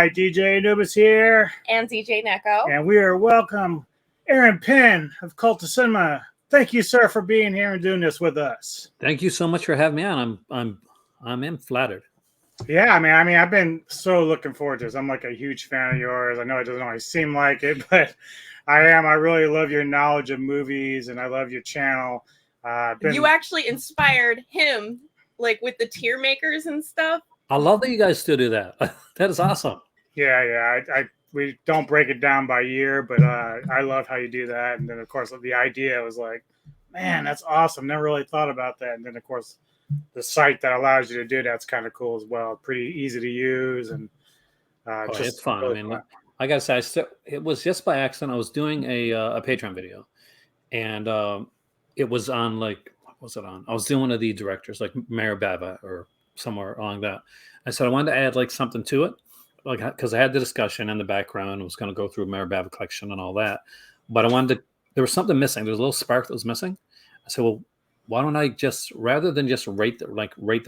right, DJ Anubis here. And DJ Neko. And we are welcome Aaron Pynn of Cult of Cinema. Thank you, sir, for being here and doing this with us. Thank you so much for having me on. I'm flattered. Yeah, I mean, I've been so looking forward to this. I'm like a huge fan of yours. I know it doesn't always seem like it, but I am. I really love your knowledge of movies, and I love your channel. You actually inspired him, like with the tier makers and stuff. I love that you guys still do that. That is awesome. Yeah. We don't break it down by year, but I love how you do that. And then, of course, the idea was like, man, that's awesome. Never really thought about that. And then, of course, the site that allows you to do that's kind of cool as well. Pretty easy to use, and it's fun. Really I mean, fun. I gotta say, it was just by accident. I was doing a Patreon video, and it was on what was it on? I was doing one of the directors, like Mayor Bava or somewhere along that. I said I wanted to add like something to it, like because I had the discussion in the background. I was going to go through Mayor Bava collection and all that, but I wanted to. There was something missing. There was a little spark that was missing. I said, well, why don't I just, rather than just rate them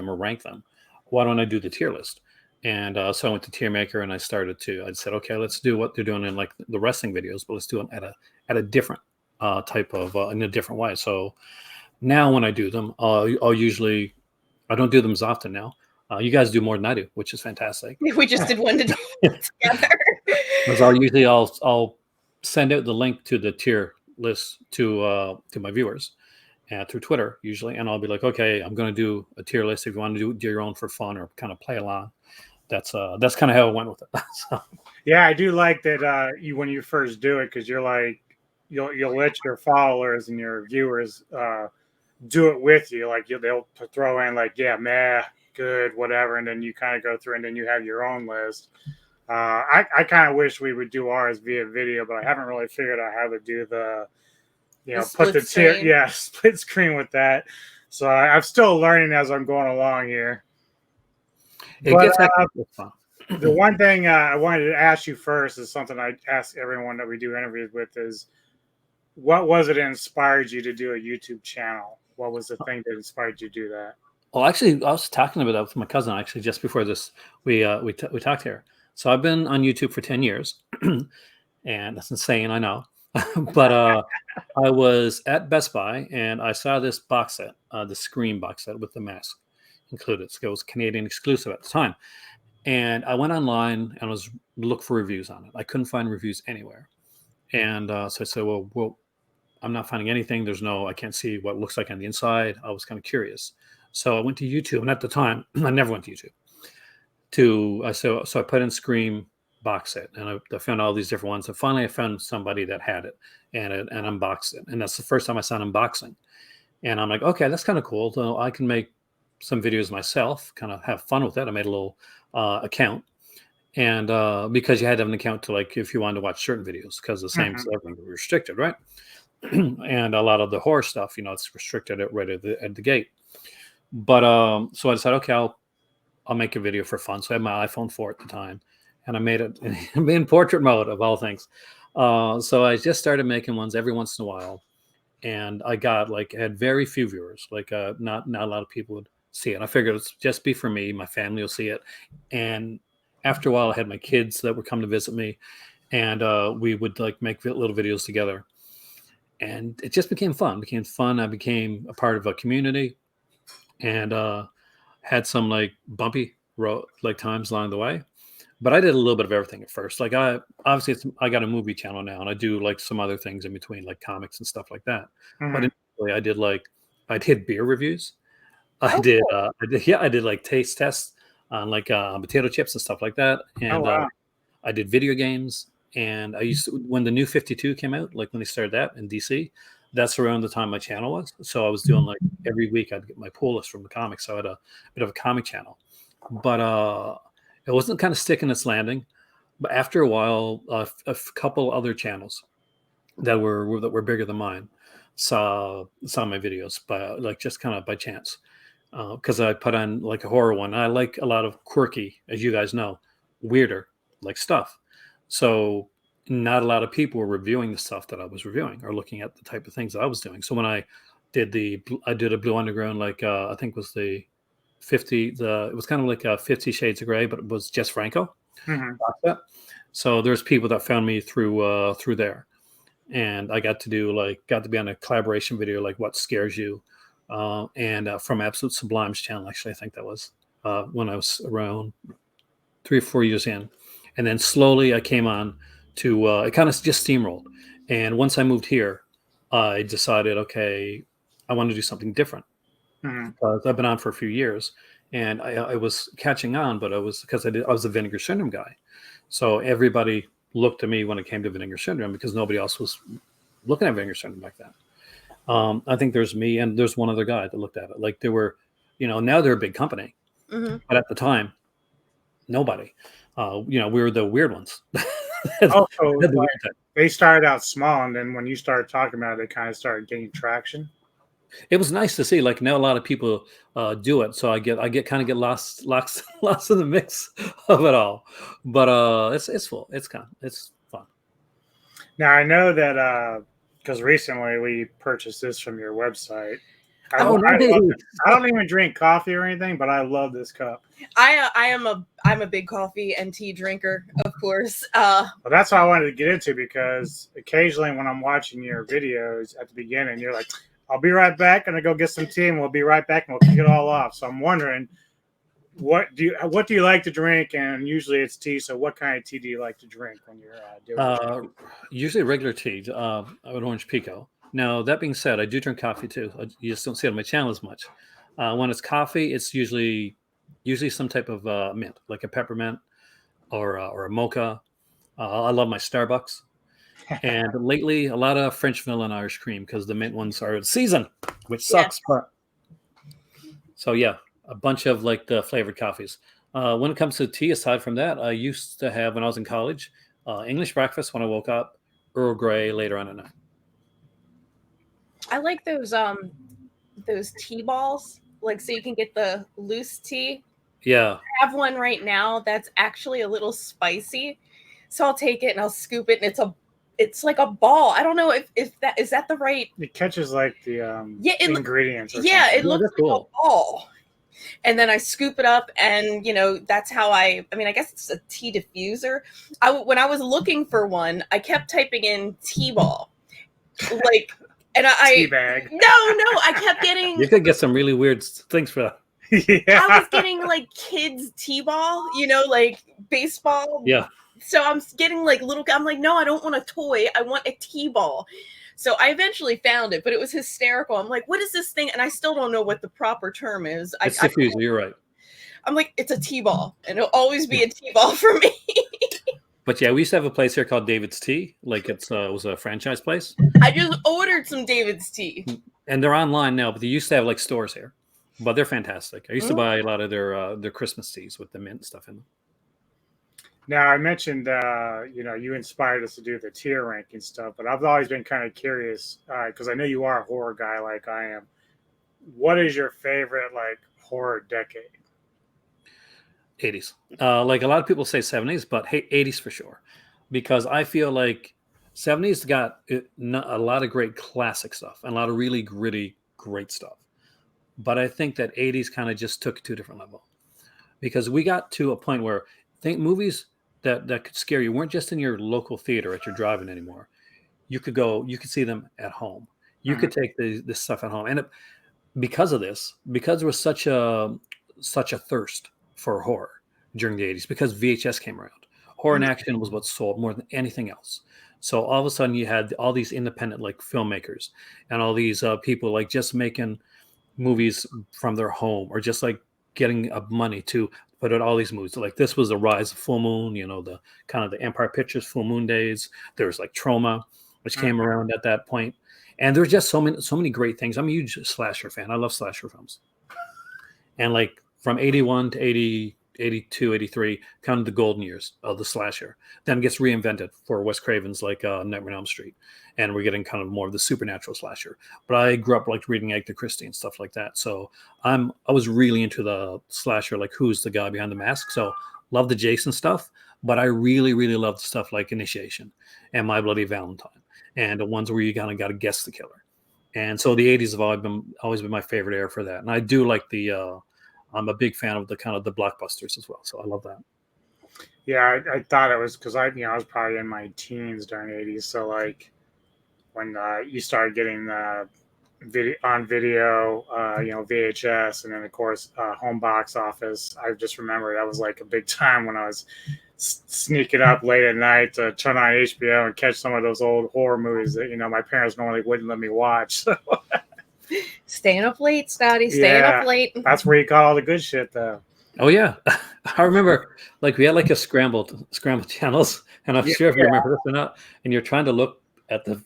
or rank them, why don't I do the tier list? And so I went to Tier Maker and I said, okay, let's do what they're doing in like the wrestling videos, but let's do it at a different type of in a different way. So now when I do them, I don't do them as often now. You guys do more than I do, which is fantastic. We just did one together. Because I'll send out the link to the tier list to my viewers. Through Twitter usually, and I'll be like, okay, I'm going to do a tier list. If you want to do your own for fun or kind of play along, that's kind of how I went with it. So. Yeah, I do like that when you first do it, because you're like you'll let your followers and your viewers do it with you. Like they'll throw in like, yeah, meh, good, whatever, and then you kind of go through and then you have your own list. I kind of wish we would do ours via video, but I haven't really figured out how to do the put the tier, split screen with that. So I'm still learning as I'm going along here. The one thing I wanted to ask you first is something I ask everyone that we do interviews with is, what was it that inspired you to do a YouTube channel? What was the thing that inspired you to do that? Well, actually, I was talking about that with my cousin actually just before this. We talked here. So I've been on YouTube for 10 years, and that's insane, I know. But I was at Best Buy and I saw this box set, the Scream box set with the mask included. So it was Canadian exclusive at the time. And I went online and was look for reviews on it. I couldn't find reviews anywhere. And so I said, well, I'm not finding anything. I can't see what it looks like on the inside. I was kind of curious. So I went to YouTube, and at the time, I never went to YouTube. So I put in Scream box set, and I found all these different ones, and finally I found somebody that had it and unboxed it, and that's the first time I saw unboxing, and I'm like, okay, that's kind of cool. So I can make some videos myself, kind of have fun with it. I made a little account, and because you had to have an account to, like, if you wanted to watch certain videos, because the same as everything restricted, right? And a lot of the horror stuff, it's restricted right at the gate. But so I decided, okay, I'll make a video for fun. So I had my iPhone 4 at the time. And I made it in portrait mode of all things. So I just started making ones every once in a while. And I had very few viewers. Not a lot of people would see it. I figured it's just be for me. My family will see it. And after a while, I had my kids that would come to visit me. And we would make little videos together. And it just became fun. I became a part of a community. And had some bumpy road times along the way. But I did a little bit of everything at first. I got a movie channel now, and I do some other things in between, like comics and stuff like that. But initially, I did beer reviews. I did taste tests on potato chips and stuff like that. And I did video games. And I used to, when the new 52 came out, when they started that in DC, that's around the time my channel was. So I was doing every week I'd get my pull list from the comics. So I had a bit of a comic channel, but it wasn't kind of sticking its landing. But after a while, a couple other channels that were bigger than mine saw my videos just kind of by chance, because I put on a horror one. I like a lot of quirky, as you guys know, weirder stuff. So not a lot of people were reviewing the stuff that I was reviewing or looking at the type of things that I was doing. So when I did a Blue Underground, I think was the 50. It was kind of like a 50 Shades of Grey, but it was Jess Franco. Mhm. So there's people that found me through there, and I got to be on a collaboration video like What Scares You, and from Absolute Sublime's channel. Actually, I think that was when I was around 3 or 4 years in, and then slowly I came on to it kind of just steamrolled. And once I moved here, I decided, okay, I want to do something different Mhm. because I've been on for a few years, and I was catching on, but I was a Vinegar Syndrome guy, so everybody looked to me when it came to Vinegar Syndrome because nobody else was looking at Vinegar Syndrome like that. I think there's me and there's one other guy that looked at it. Like there were, now they're a big company, Mhm. but at the time, nobody. We were the weird ones. Also, Had the like, weird type. they started out small, and then when you started talking about it, they kind of started gaining traction. It was nice to see. Like now, a lot of people do it, so I get lost in the mix of it all. But it's full. It's fun. Now I know that because recently we purchased this from your website. I, Oh, I nice. love it. I don't even drink coffee or anything, but I love this cup. I'm a big coffee and tea drinker, of course. Well, that's what I wanted to get into because occasionally when I'm watching your videos at the beginning, you're like, "I'll be right back, and I go get some tea, and we'll be right back, and we'll kick it all off." So I'm wondering, what do you like to drink? And usually it's tea. So what kind of tea do you like to drink when you're doing it? Usually regular tea, an orange pico. Now that being said, I do drink coffee too. You just don't see it on my channel as much. When it's coffee, it's usually some type of mint, like a peppermint or a mocha. I love my Starbucks. And lately, a lot of French vanilla and Irish cream because the mint ones are in season, which Yeah. sucks. But so yeah, a bunch of like the flavored coffees. When it comes to tea, aside from that, I used to have when I was in college, English breakfast when I woke up, Earl Grey later on at night. I like those tea balls, like so you can get the loose tea. Yeah, I have one right now that's actually a little spicy, so I'll take it and I'll scoop it, and it's like a ball. I don't know if that is that the right. It catches like the Yeah, ingredients or yeah, something. it looks that's like cool. a ball. And then I scoop it up, and that's how I mean, I guess it's a tea diffuser. When I was looking for one, I kept typing in tea ball, like, and Tea bag. no, I kept getting. You could get some really weird things for that. Yeah. I was getting like kids t-ball, like baseball. Yeah, So I'm getting like little. I'm like, no, I don't want a toy. I want a t-ball. So I eventually found it, but it was hysterical. I'm like, what is this thing? And I still don't know what the proper term is. it's diffuser. You're right. I'm like, it's a t-ball, and it'll always be a t-ball for me. But yeah, we used to have a place here called David's Tea. Like it was a franchise place, I just ordered some David's tea. and they're online now. But they used to have like stores here, but they're fantastic. I used to buy a lot of their Christmas teas with the mint stuff in them. Now I mentioned, you inspired us to do the tier ranking stuff, but I've always been kind of curious because I know you are a horror guy like I am. What is your favorite like horror decade? 80s. Like a lot of people say 70s, but hey, 80s for sure, because I feel like 70s got a lot of great classic stuff and a lot of really gritty, great stuff. But I think that 80s kind of just took it to a different level because we got to a point where I think movies that could scare you weren't just in your local theater at your drive-in anymore. You could see them at home. You could take this stuff at home, and because of this, because there was such a thirst for horror during the 80s, because VHS came around, horror and action was what sold more than anything else. So all of a sudden, you had all these independent like filmmakers and all these people like just making movies from their home or just like getting money to put out all these movies. Like this was the rise of Full Moon, the kind of the Empire Pictures Full Moon days. There was like Trauma, which came around at that point. And there's just so many great things. I'm a huge slasher fan. I love slasher films. And like from 81 to 80, 82, 83, kind of the golden years of the slasher. Then it gets reinvented for Wes Craven's like Nightmare on Elm Street. And we're getting kind of more of the supernatural slasher. But I grew up like reading Agatha Christie and stuff like that. So I was really into the slasher, like who's the guy behind the mask. So love the Jason stuff, but I really, really love the stuff like Initiation and My Bloody Valentine and the ones where you kind of got to guess the killer. And so the 80s have always been my favorite era for that. And I do like I'm a big fan of the kind of the blockbusters as well. So I love that. Yeah, I thought it was because I was probably in my teens during the '80s. So like when you started getting video, VHS, and then of course home box office. I just remember that was like a big time when I was sneaking up late at night to turn on HBO and catch some of those old horror movies that my parents normally wouldn't let me watch. Staying up late, Scotty. Staying up late. That's where you got all the good shit, though. Oh yeah, I remember. Like we had like a scrambled channels, and I'm sure if you remember this or not. And you're trying to look at the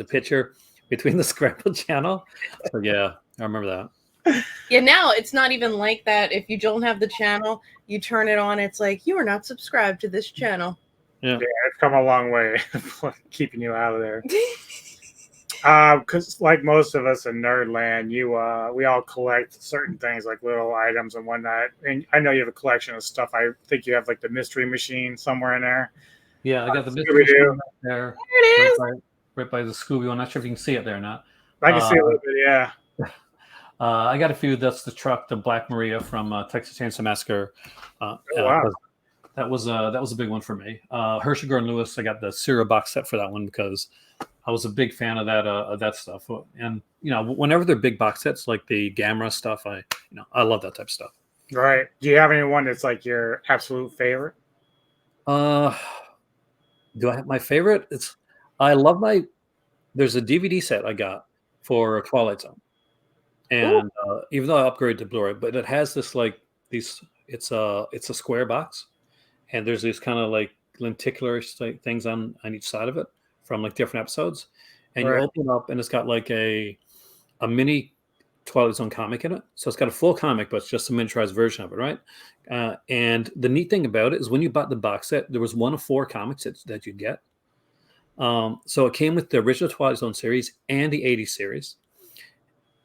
picture between the scrambled channel. So yeah, I remember that. Yeah, now it's not even like that. If you don't have the channel, you turn it on. It's like you are not subscribed to this channel. Yeah, it's come a long way, keeping you out of there. Because like most of us in Nerdland, we all collect certain things like little items and whatnot. And I know you have a collection of stuff. I think you have like the Mystery Machine somewhere in there. Yeah, I got the Mystery Machine right there. There it is. Right by the Scooby. I'm not sure if you can see it there or not. I can see a little bit, yeah. I got a few. That's the truck, the Black Maria from Texas Chainsaw Massacre. Wow. That was a big one for me. Herschel Gordon Lewis. I got the Serial box set for that one because I was a big fan of that stuff. And whenever they're big box sets like the Gamera stuff, I love that type of stuff. Right. Do you have anyone that's like your absolute favorite? Do I have my favorite? There's a DVD set I got for Twilight Zone. And even though I upgraded to Blu-ray, but it has this like these. It's a square box, and there's these kind of like lenticular things on each side of it from like different episodes, and you open it up, and it's got like a mini Twilight Zone comic in it. So it's got a full comic, but it's just a miniaturized version of it, right? And the neat thing about it is when you bought the box set, there was one of 4 comics that you get. So it came with the original Twilight Zone series and the '80s series,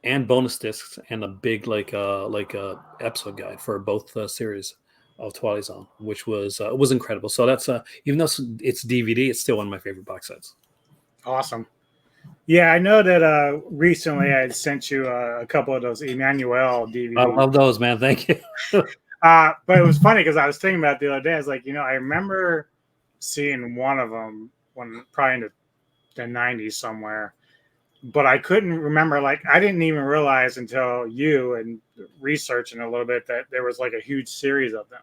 and bonus discs, and a big episode guide for both series of Twilight Zone, which was incredible. So that's even though it's DVD, it's still one of my favorite box sets. Awesome. Yeah, I know that recently I sent you a couple of those Emmanuel DVDs. I love those, man. Thank you. But it was funny because I was thinking about it the other day. I was like, I remember seeing one of them probably in the 90s somewhere. But I couldn't remember, like, I didn't even realize until you and researching a little bit that there was like a huge series of them.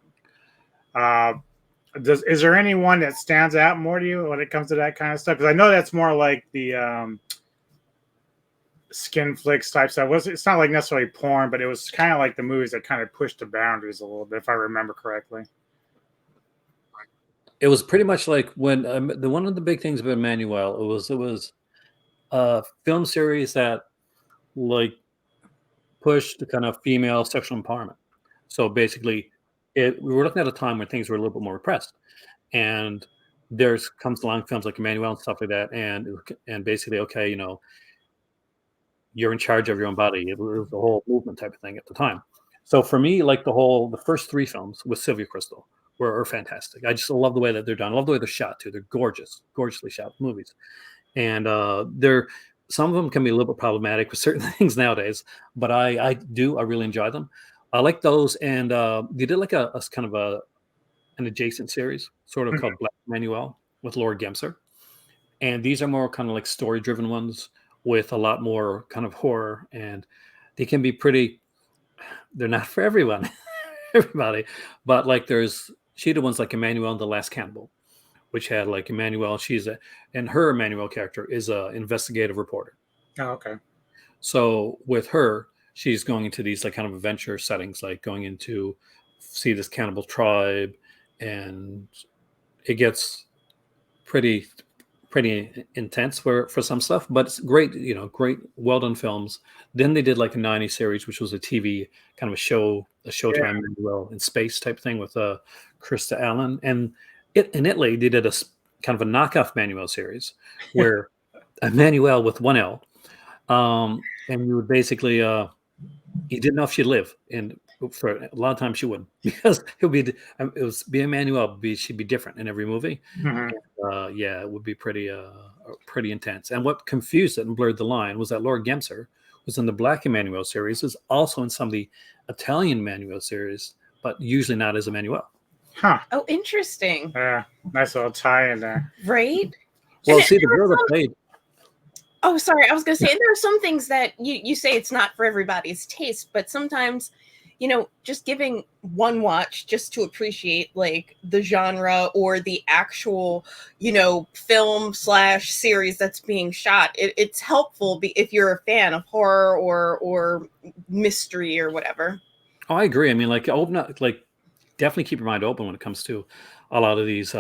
Is there anyone that stands out more to you when it comes to that kind of stuff? Because I know that's more like the skin flicks type stuff. It's not like necessarily porn, but it was kind of like the movies that kind of pushed the boundaries a little bit, if I remember correctly. It was pretty much like when one of the big things about Emmanuel, it was a film series that like pushed the kind of female sexual empowerment. So basically, we were looking at a time when things were a little bit more repressed, and comes along films like Emmanuel and stuff like that, and basically, okay, you're in charge of your own body. It was the whole movement type of thing at the time. So for me, like the first 3 films with Sylvia Crystal were fantastic. I just love the way that they're done. I love the way they're shot too. They're gorgeously shot movies. And some of them can be a little bit problematic with certain things nowadays, but I really enjoy them. I like those, and they did like a kind of an adjacent series, sort of called Black Emmanuel with Lord Gemser, and these are more kind of like story-driven ones with a lot more kind of horror, and they can be pretty. They're not for everybody, but like she did ones like Emmanuel and the Last Cannibal, which had like Emmanuel. And her Emmanuel character is a investigative reporter. Oh, okay. So with her, she's going into these like kind of adventure settings, like going into see this cannibal tribe, and it gets pretty intense for some stuff, but it's great, great, well done films. Then they did like a '90s series, which was a TV kind of a Showtime Emmanuel in space type thing with Krista Allen, and in Italy they did a kind of a knockoff Emmanuel series where Emmanuel with 1 L, and you would basically you didn't know if she'd live, and for a lot of times she wouldn't, because it was be Emmanuel, she'd be different in every movie. Mm-hmm. And, it would be pretty intense. And what confused it and blurred the line was that Lord Gemser was in the Black Emmanuel series, was also in some of the Italian Emmanuel series, but usually not as Emmanuel. Huh. Oh, interesting. Yeah. Nice little tie in there. Right? Well, And see, the there girl are that some, played. oh, sorry, I was gonna say, and there are some things that you say it's not for everybody's taste, but sometimes, just giving one watch just to appreciate like the genre or the actual, film slash series that's being shot. It's helpful if you're a fan of horror or mystery or whatever. Oh, I agree. I mean, like open up, like definitely keep your mind open when it comes to a lot of these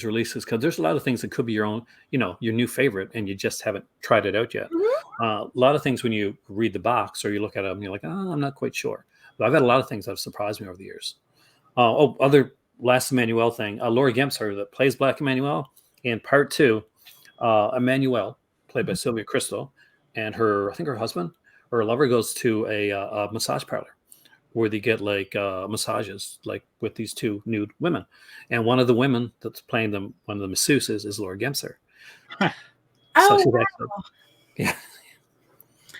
releases, because there's a lot of things that could be your own, your new favorite, and you just haven't tried it out yet. Mhm. A lot of things when you read the box or you look at them, you're like, oh, I'm not quite sure. But I've had a lot of things that have surprised me over the years. Other last Emmanuel thing, Laurie Gemser that plays Black Emmanuel in part two. Emmanuel, played by Sylvia Crystal, and I think her husband or her lover goes to a massage parlor where they get like massages, like with these two nude women, and one of the women that's playing them, one of the masseuses, is Laura Gemser. So Oh, she's wow. actually, yeah.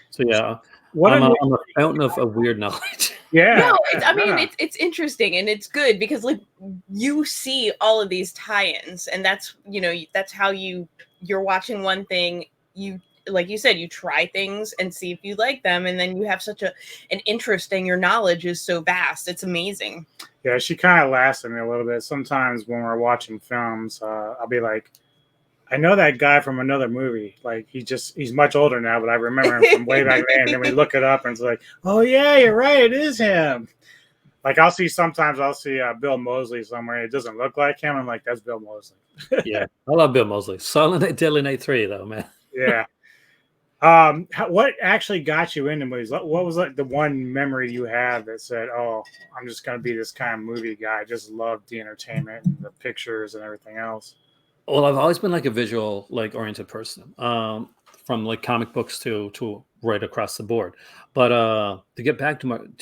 So yeah, What I'm a a fountain of weird knowledge. yeah. No, I mean, Yeah. it's interesting and it's good because like you see all of these tie-ins, and that's that's how you're watching one thing. You, like you said, you try things and see if you like them, and then you have such an interest, and your knowledge is so vast. It's amazing. Yeah, she kind of laughs at me a little bit. Sometimes when we're watching films, I'll be like, I know that guy from another movie. Like he's much older now, but I remember him from way back then. And then we look it up and it's like, oh yeah, you're right, it is him. Like sometimes I'll see Bill Moseley somewhere. And it doesn't look like him. I'm like, that's Bill Moseley. Yeah, I love Bill Moseley. Silent Night, Deadly Night 3, though, man. Yeah. What actually got you into movies? What was like the one memory you have that said, "Oh, I'm just gonna be this kind of movie guy. I just love the entertainment and the pictures and everything else." Well, I've always been like a visual, like oriented person, from like comic books to right across the board. But to get back to want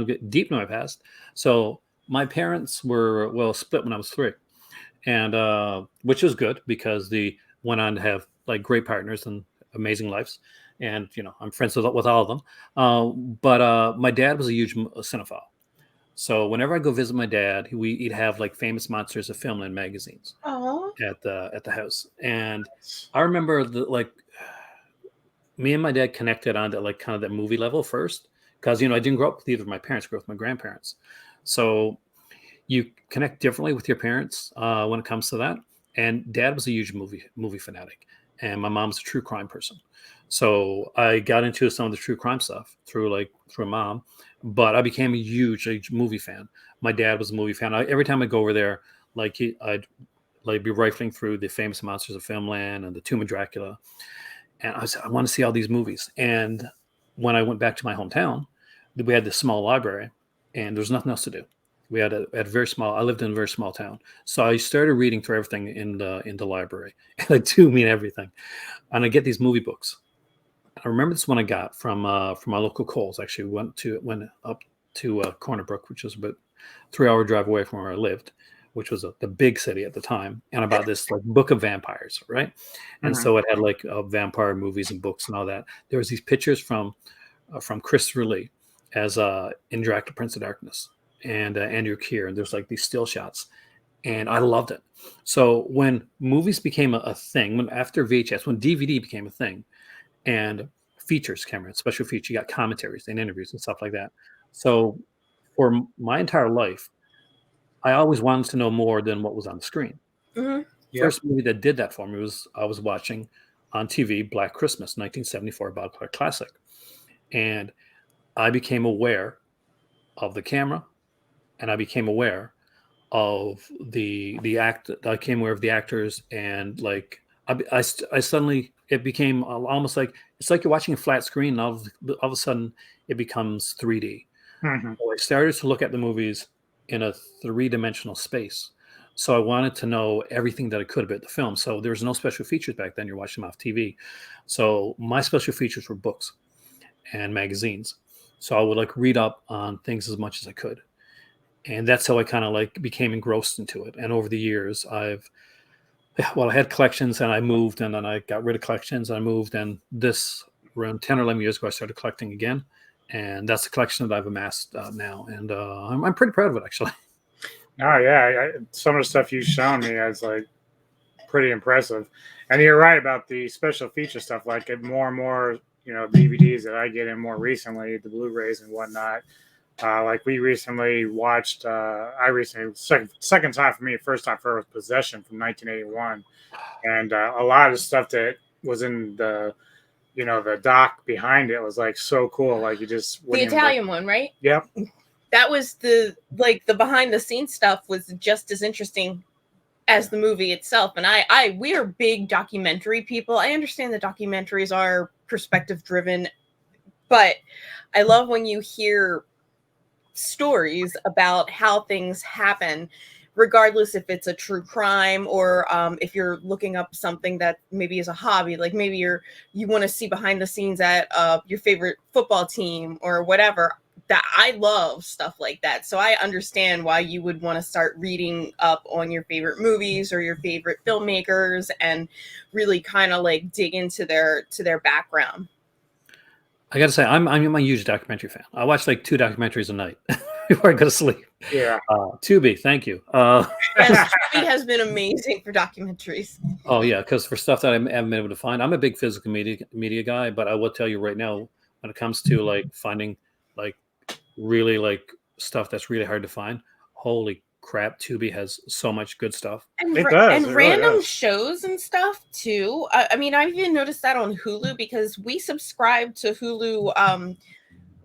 to get deep into my past, so my parents were split when I was 3, and which was good because they went on to have like great partners and amazing lives, and I'm friends with all of them. But my dad was a huge cinephile. So whenever I go visit my dad, he'd have like famous monsters of Filmland magazines Oh, at the house. And I remember like me and my dad connected on to like kind of that movie level first, because I didn't grow up with either of my parents, I grew up with my grandparents. So you connect differently with your parents when it comes to that. And dad was a huge movie fanatic, and my mom's a true crime person. So I got into some of the true crime stuff through mom, but I became a huge movie fan. My dad was a movie fan. Every time I go over there, I'd like be rifling through the famous monsters of Filmland and the Tomb of Dracula, and I want to see all these movies. And when I went back to my hometown, we had this small library, and there was nothing else to do. We had a very small. I lived in a very small town, so I started reading through everything in the library. And I do mean everything, and I get these movie books. I remember this one I got from my local Kohl's. Actually, went up to Corner Brook, which was about 3-hour drive away from where I lived, which was the big city at the time. And I bought this like book of vampires, right? And Mhm. so it had like vampire movies and books and all that. There was these pictures from Christopher Lee as in Dracula Prince of Darkness, and Andrew Keir, and there's like these still shots, and I loved it. So when movies became a thing, when after VHS, when DVD became a thing, and features, Cameron, special features, you got commentaries and interviews and stuff like that. So for my entire life, I always wanted to know more than what was on the screen. hmm Yep. First movie that did that for me was I was watching on TV Black Christmas, 1974, Bob Clark classic, and I became aware of the camera, and I became aware of the act. I became aware of the actors, and like I suddenly it became almost like it's like you're watching a flat screen, and all of a sudden it becomes 3D. Mhm. So I started to look at the movies in a three-dimensional space. So I wanted to know everything that I could about the film. So there was no special features back then. You're watching them off TV. So my special features were books and magazines. So I would like read up on things as much as I could. And that's how I kind of like became engrossed into it. And over the years, I had collections, and I moved, and then I got rid of collections. I moved, and this around 10 or 11 years ago, I started collecting again. And that's the collection that I've amassed now. And I'm pretty proud of it, actually. Oh yeah, some of the stuff you've shown me is like pretty impressive. And you're right about the special feature stuff. Like more and more, DVDs that I get in more recently, the Blu-rays and whatnot. Like we recently watched. I recently second time for me, first time for Possession from 1981, and a lot of the stuff that was in the doc behind it was like so cool. Like you just The Italian one, right? Yep. That was the behind the scenes stuff was just as interesting as the movie itself. And we are big documentary people. I understand that documentaries are perspective driven, but I love when you hear stories about how things happen, regardless if it's a true crime or if you're looking up something that maybe is a hobby, like maybe you want to see behind the scenes at your favorite football team or whatever. That I love stuff like that. So I understand why you would want to start reading up on your favorite movies or your favorite filmmakers and really kind of like dig into their background. I gotta say, I'm a huge documentary fan. I watch like 2 documentaries a night before I go to sleep. Yeah. Tubi, thank you. Yes, Tubi has been amazing for documentaries. Oh yeah, because for stuff that I haven't been able to find, I'm a big physical media guy. But I will tell you right now, when it comes to like finding like really like stuff that's really hard to find, holy crap, Tubi has so much good stuff. And, It does. and It really random does. shows and stuff too. I mean, I've even noticed that on Hulu because we subscribe to Hulu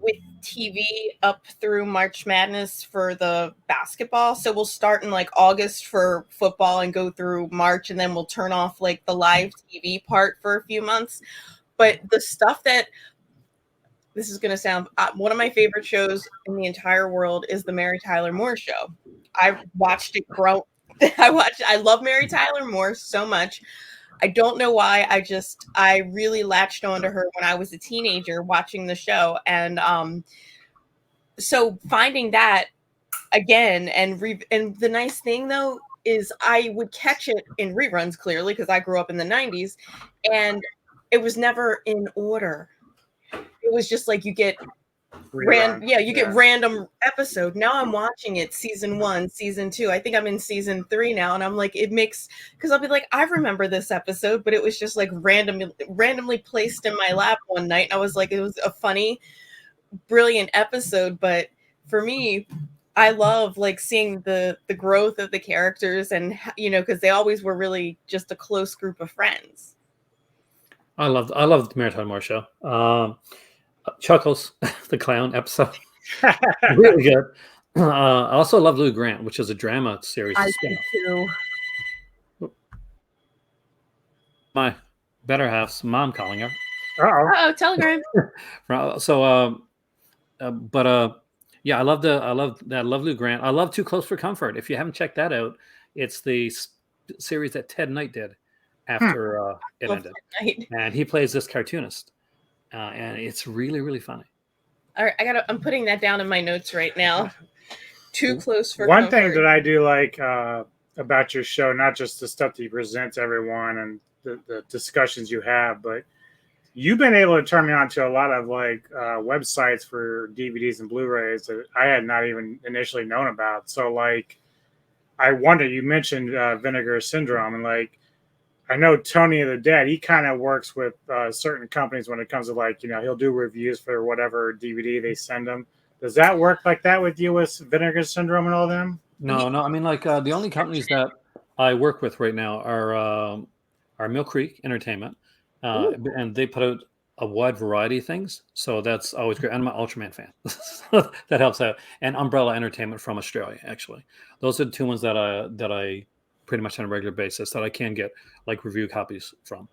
with TV up through March Madness for the basketball. So we'll start in like August for football and go through March, and then we'll turn off like the live TV part for a few months. But the stuff that this is going to sound one of my favorite shows in the entire world is the Mary Tyler Moore Show. I watched it grow. I love Mary Tyler Moore so much. I don't know why. I really latched onto her when I was a teenager watching the show. And so finding that again and the nice thing though is I would catch it in reruns clearly because I grew up in the 90s and it was never in order. It was just like you get get random episode. Now I'm watching it season 1, season 2. I think I'm in season 3 now, and I'm like, it makes because I'll be like, I remember this episode, but it was just like randomly placed in my lap one night, and I was like, it was a funny, brilliant episode. But for me, I love like seeing the growth of the characters, and because they always were really just a close group of friends. I love the Mary Tyler Moore Show. Chuckles, the clown episode, really good. I also love Lou Grant, which is a drama series. I do too. My better half's mom calling her. Uh-oh, telegram. Yeah, I love that. I love Lou Grant. I love Too Close for Comfort. If you haven't checked that out, it's the series that Ted Knight did after it ended, and he plays this cartoonist. And it's really, really funny. All right, I'm putting that down in my notes right now. Too Close for One Comfort. thing that I do like about your show, not just the stuff that you present to everyone and the discussions you have, but you've been able to turn me on to a lot of like websites for DVDs and Blu-rays that I had not even initially known about. So like, I wonder, you mentioned Vinegar Syndrome, and like, I know Tony the Dad, he kind of works with certain companies when it comes to like, he'll do reviews for whatever DVD they send him. Does that work like that with you with Vinegar Syndrome and all them? No. I mean, like the only companies that I work with right now are Mill Creek Entertainment, and they put out a wide variety of things. So that's always great. I'm an Ultraman fan. That helps out. And Umbrella Entertainment from Australia, actually. Those are the 2 ones that I pretty much on a regular basis that I can get like review copies from.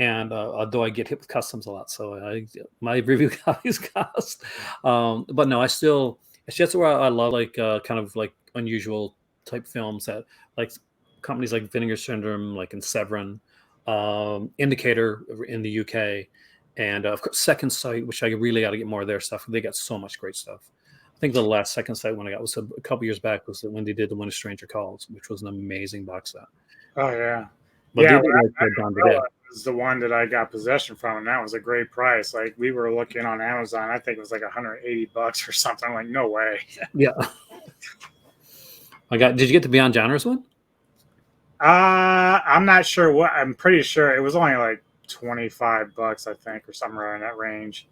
And although I get hit with customs a lot, so my review copies cost. But no, it's just where I love like kind of like unusual type films that like companies like Vinegar Syndrome, like in Severin, Indicator in the UK, and of course Second Sight, which I really got to get more of their stuff. They got so much great stuff. I think the last Second Sight one I got was a couple years back was when they did The When a Stranger Calls, which was an amazing box set. Oh yeah, but yeah. Was the one that I got possession from, and that was a great price. Like we were looking on Amazon, I think it was like $180 or something. I'm like, no way. Yeah. Did you get the Beyond Genres one? I'm not sure what. I'm pretty sure it was only like $25, I think, or somewhere in that range.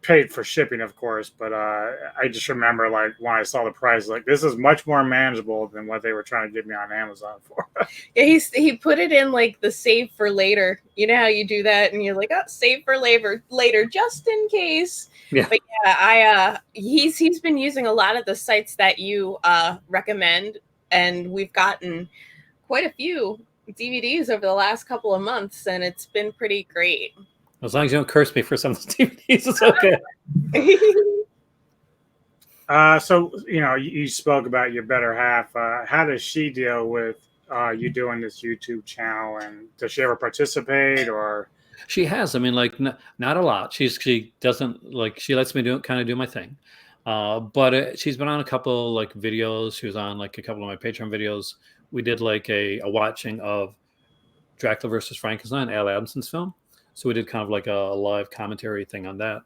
Paid for shipping, of course, but I just remember like when I saw the price, like this is much more manageable than what they were trying to get me on Amazon for. Yeah, he put it in like the save for later. You know how you do that, and you're like, oh, save for later, just in case. Yeah. But yeah, he's been using a lot of the sites that you recommend, and we've gotten quite a few DVDs over the last couple of months, and it's been pretty great. As long as you don't curse me for some of the DVDs, it's okay. So you spoke about your better half. How does she deal with you doing this YouTube channel, and does she ever participate or? She has. I mean, like not a lot. She doesn't like. She lets me do my thing. But she's been on a couple like videos. She was on like a couple of my Patreon videos. We did like a watching of Dracula versus Frankenstein, Al Adamson's film. So we did kind of like a live commentary thing on that,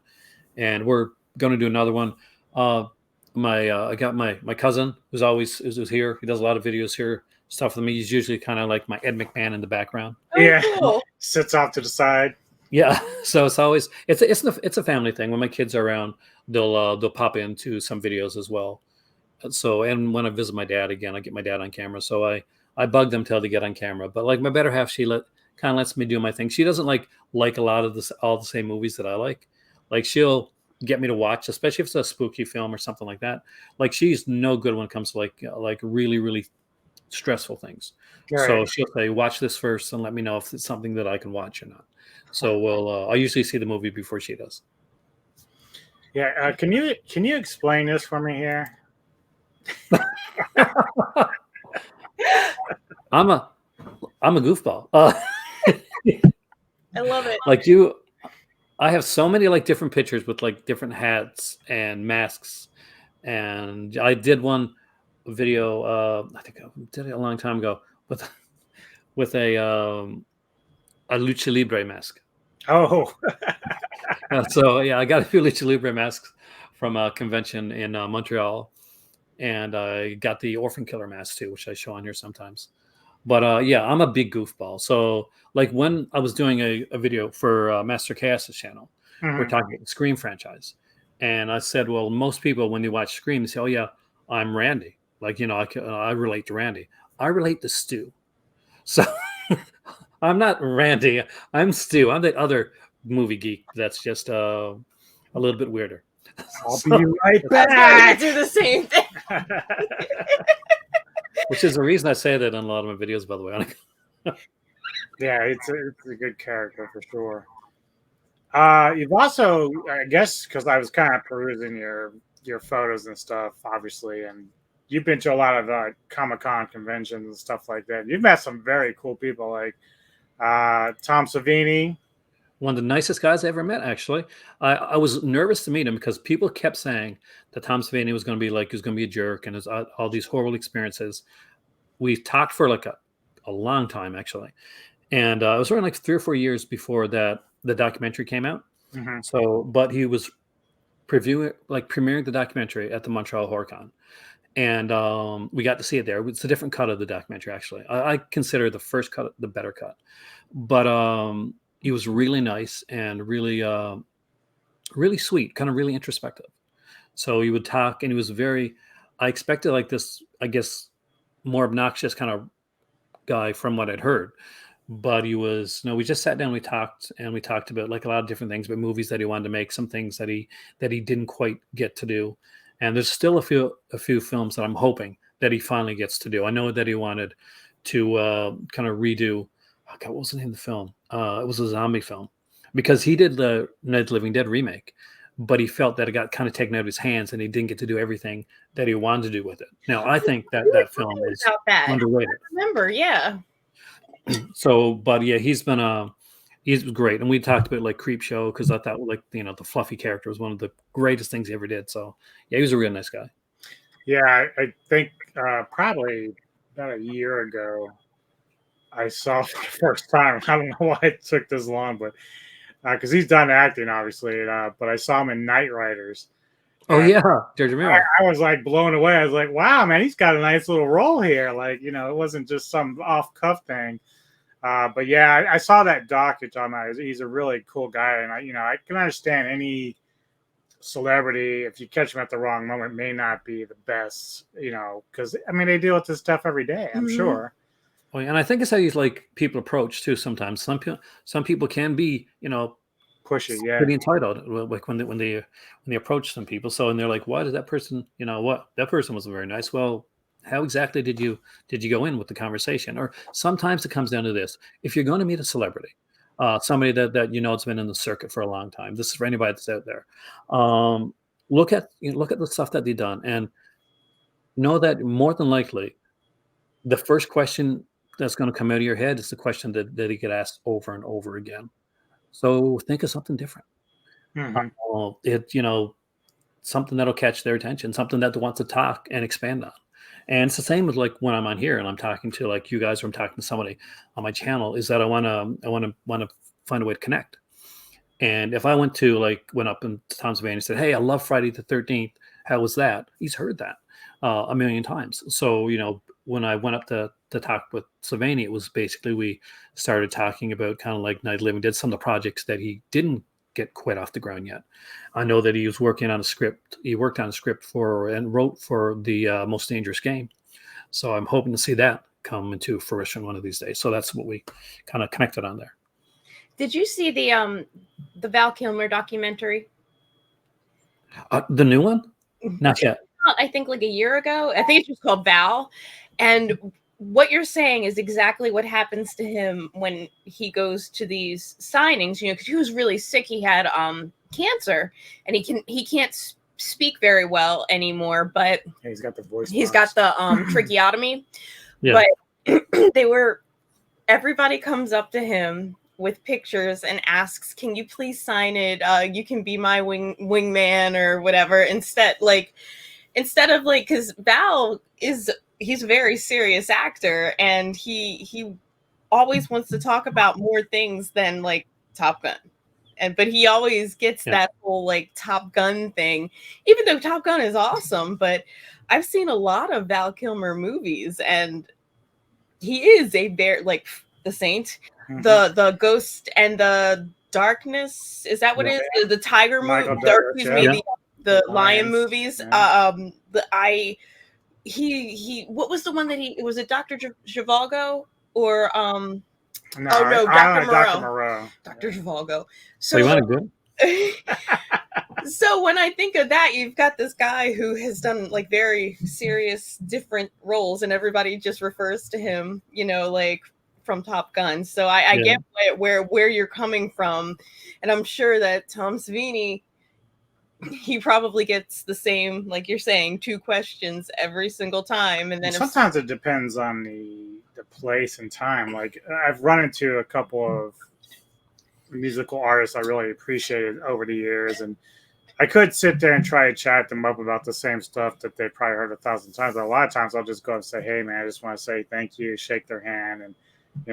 and we're going to do another one. I got my cousin who's here. He does a lot of videos here, stuff with me. He's usually kind of like my Ed McMahon in the background. Oh, Yeah, cool. Sits off to the side. Yeah, so it's always it's a family thing. When my kids are around, they'll pop into some videos as well. So, and when I visit my dad again, I get my dad on camera. So I bug them till they get on camera. But like my better half, she kind of lets me do my thing. She doesn't like a lot of all the same movies that I like. Like she'll get me to watch, especially if it's a spooky film or something like that. Like she's no good when it comes to like really, really stressful things. Right. So she'll say, watch this first and let me know if it's something that I can watch or not. So I usually see the movie before she does. Yeah. Can you explain this for me here? I'm a goofball. I love it. Like I have so many like different pictures with like different hats and masks, and I did one video. I think I did it a long time ago with a lucha libre mask. Oh. So yeah, I got a few lucha libre masks from a convention in Montreal, and I got the Orphan Killer mask too, which I show on here sometimes. But yeah, I'm a big goofball. So like when I was doing a video for Master Chaos's channel, we're talking about the Scream franchise, and I said, well, most people when they watch Scream, they say, oh yeah, I'm Randy. Like I relate to Randy. I relate to Stu. So I'm not Randy. I'm Stu. I'm the other movie geek that's just a little bit weirder. I'll be right back. I do the same thing. Which is the reason I say that on a lot of my videos, by the way. Yeah, it's a good character for sure. You've also, I guess, because I was kind of perusing your photos and stuff, obviously, and you've been to a lot of Comic-Con conventions and stuff like that. You've met some very cool people like Tom Savini. One of the nicest guys I ever met, actually. I was nervous to meet him because people kept saying that Tom Savini was going to be a jerk and all these horrible experiences. We talked for like a long time, actually. And it was around like 3 or 4 years before that the documentary came out. Mm-hmm. So, but he was premiering the documentary at the Montreal Horror Con. And we got to see it there. It's a different cut of the documentary, actually. I consider the first cut the better cut. But he was really nice and really, really sweet, kind of really introspective. So he would talk, and he was I expected like this, I guess, more obnoxious kind of guy from what I'd heard. But he was, we just sat down, we talked about like a lot of different things, but movies that he wanted to make, some things that he didn't quite get to do. And there's still a few films that I'm hoping that he finally gets to do. I know that he wanted to kind of redo, oh God, what was the name of the film? It was a zombie film, because he did the Night of the Living Dead remake, but he felt that it got kind of taken out of his hands and he didn't get to do everything that he wanted to do with it. Now, I think that film is underrated. I remember, yeah. So, but yeah, he's great. And we talked about like Creepshow, because I thought like, the fluffy character was one of the greatest things he ever did. So yeah, he was a real nice guy. Yeah, I think probably about a year ago, I saw for the first time. I don't know why it took this long, but because he's done acting, obviously. But I saw him in Night Riders, Oh yeah, George I, Romero. I was like blown away. I was like, wow, man, he's got a nice little role here. Like, it wasn't just some off cuff thing. But yeah, I saw that doc you're talking about. He's a really cool guy, and I can understand any celebrity, if you catch them at the wrong moment, may not be the best. Because I mean they deal with this stuff every day. I'm sure. Oh, and I think it's how you like people approach too. Sometimes some people can be Pushy, yeah. pretty entitled, like when they approach some people. So and they're like, why did that person? What that person wasn't very nice. Well, how exactly did you go in with the conversation? Or sometimes it comes down to this: if you're going to meet a celebrity, somebody that has been in the circuit for a long time. This is for anybody that's out there. Look at the stuff that they've done, and know that more than likely, the first question that's going to come out of your head is the question that you get asked over and over again. So think of something different. Something that'll catch their attention, something that they want to talk and expand on. And it's the same with like when I'm on here and I'm talking to like you guys, or I'm talking to somebody on my channel, is that I want to find a way to connect. And if I went up in Tom Savini and said, "Hey, I love Friday the 13th. How was that?" He's heard that a million times. So when I went up to talk with Savini, it was basically we started talking about kind of like Night Living, did some of the projects that he didn't get quite off the ground yet. I know that he was working on a script. He worked on a script for and wrote for the Most Dangerous Game. So I'm hoping to see that come into fruition one of these days. So that's what we kind of connected on there. Did you see the Val Kilmer documentary? The new one? Not yet. I think like a year ago. I think it's just called Val. And what you're saying is exactly what happens to him when he goes to these signings, because he was really sick. He had cancer, and he can't speak very well anymore, but yeah, he's got the voice. He's got the tracheotomy. Yeah. But everybody comes up to him with pictures and asks, "Can you please sign it? You can be my wingman or whatever." Instead of because Val he's a very serious actor, and he always wants to talk about more things than like Top Gun. But he always gets that whole like Top Gun thing, even though Top Gun is awesome. But I've seen a lot of Val Kilmer movies, and he is a very like The Saint, the Ghost and the Darkness. Is that what it is? The Tiger movie. Who's made the Lion movies. What was the one that it was it Dr. Zhivago or Dr. Moreau. Dr. Zhivago. So you want to go? So when I think of that, you've got this guy who has done like very serious different roles, and everybody just refers to him, like from Top Gun. So I get where you're coming from, and I'm sure that Tom Savini, he probably gets the same, like you're saying, 2 questions every single time. And then sometimes it depends on the place and time. Like I've run into a couple of musical artists I really appreciated over the years, and I could sit there and try to chat them up about the same stuff that they probably heard 1,000 times. But a lot of times I'll just go and say, "Hey man, I just want to say thank you," shake their hand, and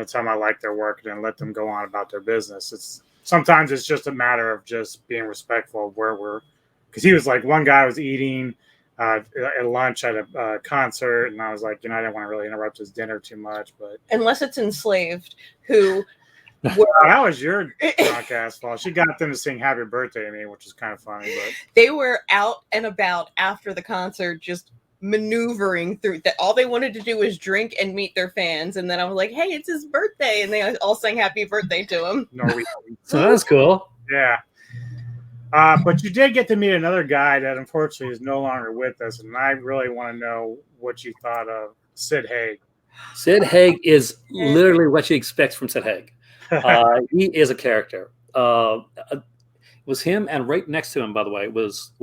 tell them I like their work, and then let them go on about their business. Sometimes it's just a matter of just being respectful of where we're. Because he was like, one guy was eating at lunch at a concert, and I was like, I didn't want to really interrupt his dinner too much, but unless it's Enslaved, who that was your podcast fault. She got them to sing "Happy Birthday" to me, which is kind of funny. But they were out and about after the concert, just maneuvering through that. All they wanted to do was drink and meet their fans, and then I was like, "Hey, it's his birthday," and they all sang "Happy Birthday" to him. So that's cool. Yeah. But you did get to meet another guy that unfortunately is no longer with us, and I really want to know what you thought of Sid Haig. Sid Haig is literally what you expect from Sid Haig. He is a character. It was him, and right next to him, by the way, was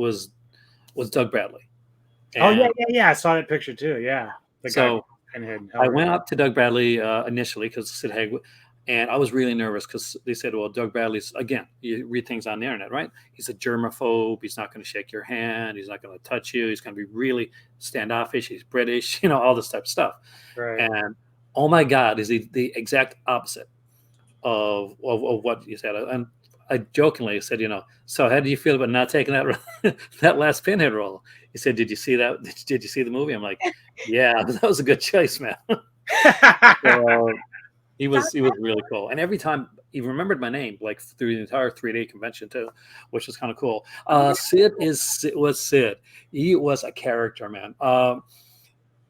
Doug Bradley. And yeah. I saw that picture too. Yeah. I went up to Doug Bradley initially because Sid Haig. And I was really nervous because they said, well, Doug Bradley's, again, you read things on the internet, right? He's a germaphobe. He's not going to shake your hand. He's not going to touch you. He's going to be really standoffish. He's British, all this type of stuff. Right. And oh my God, is he the exact opposite of what you said? And I jokingly said, so how do you feel about not taking that that last Pinhead role? He said, did you see that? Did you see the movie? I'm like, yeah, that was a good choice, man. So, he was really cool. And every time he remembered my name, like through the entire 3-day convention too, which was kind of cool. Sid was Sid. He was a character, man.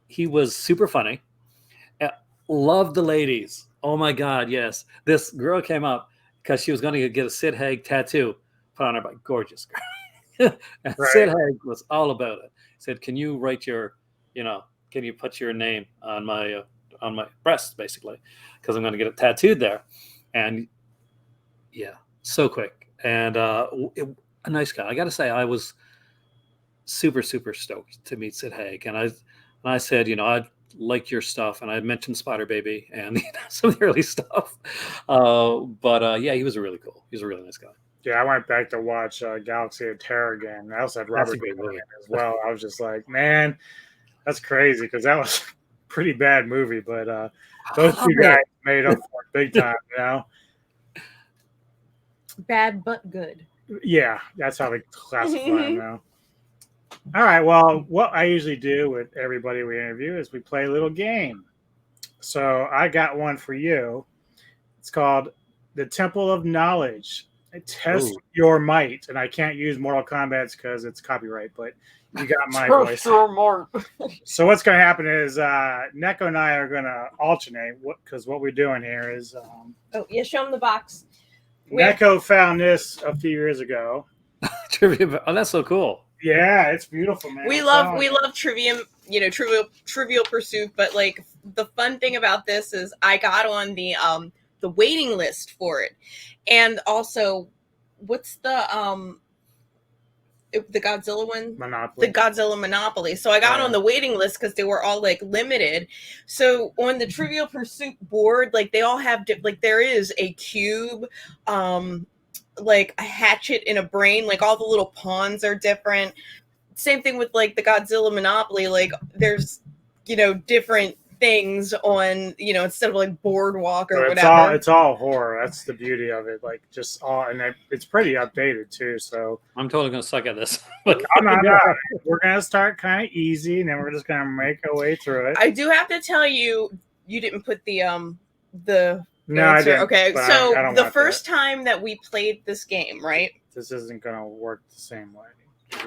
He was super funny. Loved the ladies. Oh my God, yes. This girl came up because she was going to get a Sid Haig tattoo put on her by gorgeous girl. And Right. Sid Haig was all about it. He said, can you write your, can you put your name on my breast, basically, because I'm going to get it tattooed there. And yeah, so quick. And a nice guy. I got to say, I was super, super stoked to meet Sid Haig. And I said, I'd like your stuff. And I mentioned Spider Baby and some of the early stuff. But yeah, he was really cool. He was a really nice guy. Yeah, I went back to watch Galaxy of Terror again. I also had Robert Downey as well. I was just like, man, that's crazy, because that was a pretty bad movie. But those two guys made up for it big time, Bad but good. Yeah, that's how they classify them now. All right, well, what I usually do with everybody we interview is we play a little game. So I got one for you. It's called the Temple of Knowledge. Test your might. And I can't use Mortal Kombat because it's copyright, but you got my voice. So what's going to happen is Neko and I are going to alternate, because what we're doing here is... show them the box. Neko found this a few years ago. Trivia. Oh, that's so cool. Yeah, it's beautiful, man. We love trivia, Trivial Pursuit, but like the fun thing about this is I got on the waiting list for it. And also, what's the Godzilla one? Monopoly. The Godzilla Monopoly. So I got on the waiting list because they were all like limited. So on the Trivial Pursuit board, like they all have like there is a cube, like a hatchet and a brain, like all the little pawns are different. Same thing with like the Godzilla Monopoly, like there's different things on instead of like boardwalk or whatever. It's all horror. That's the beauty of it. Like just all, and it's pretty updated too. So I'm totally gonna suck at this. I'm not. We're gonna start kind of easy, and then we're just gonna make our way through it. I do have to tell you, you didn't put the No, answer. I didn't. Okay, But so I don't the want first time that we played this game, right? This isn't gonna work the same way.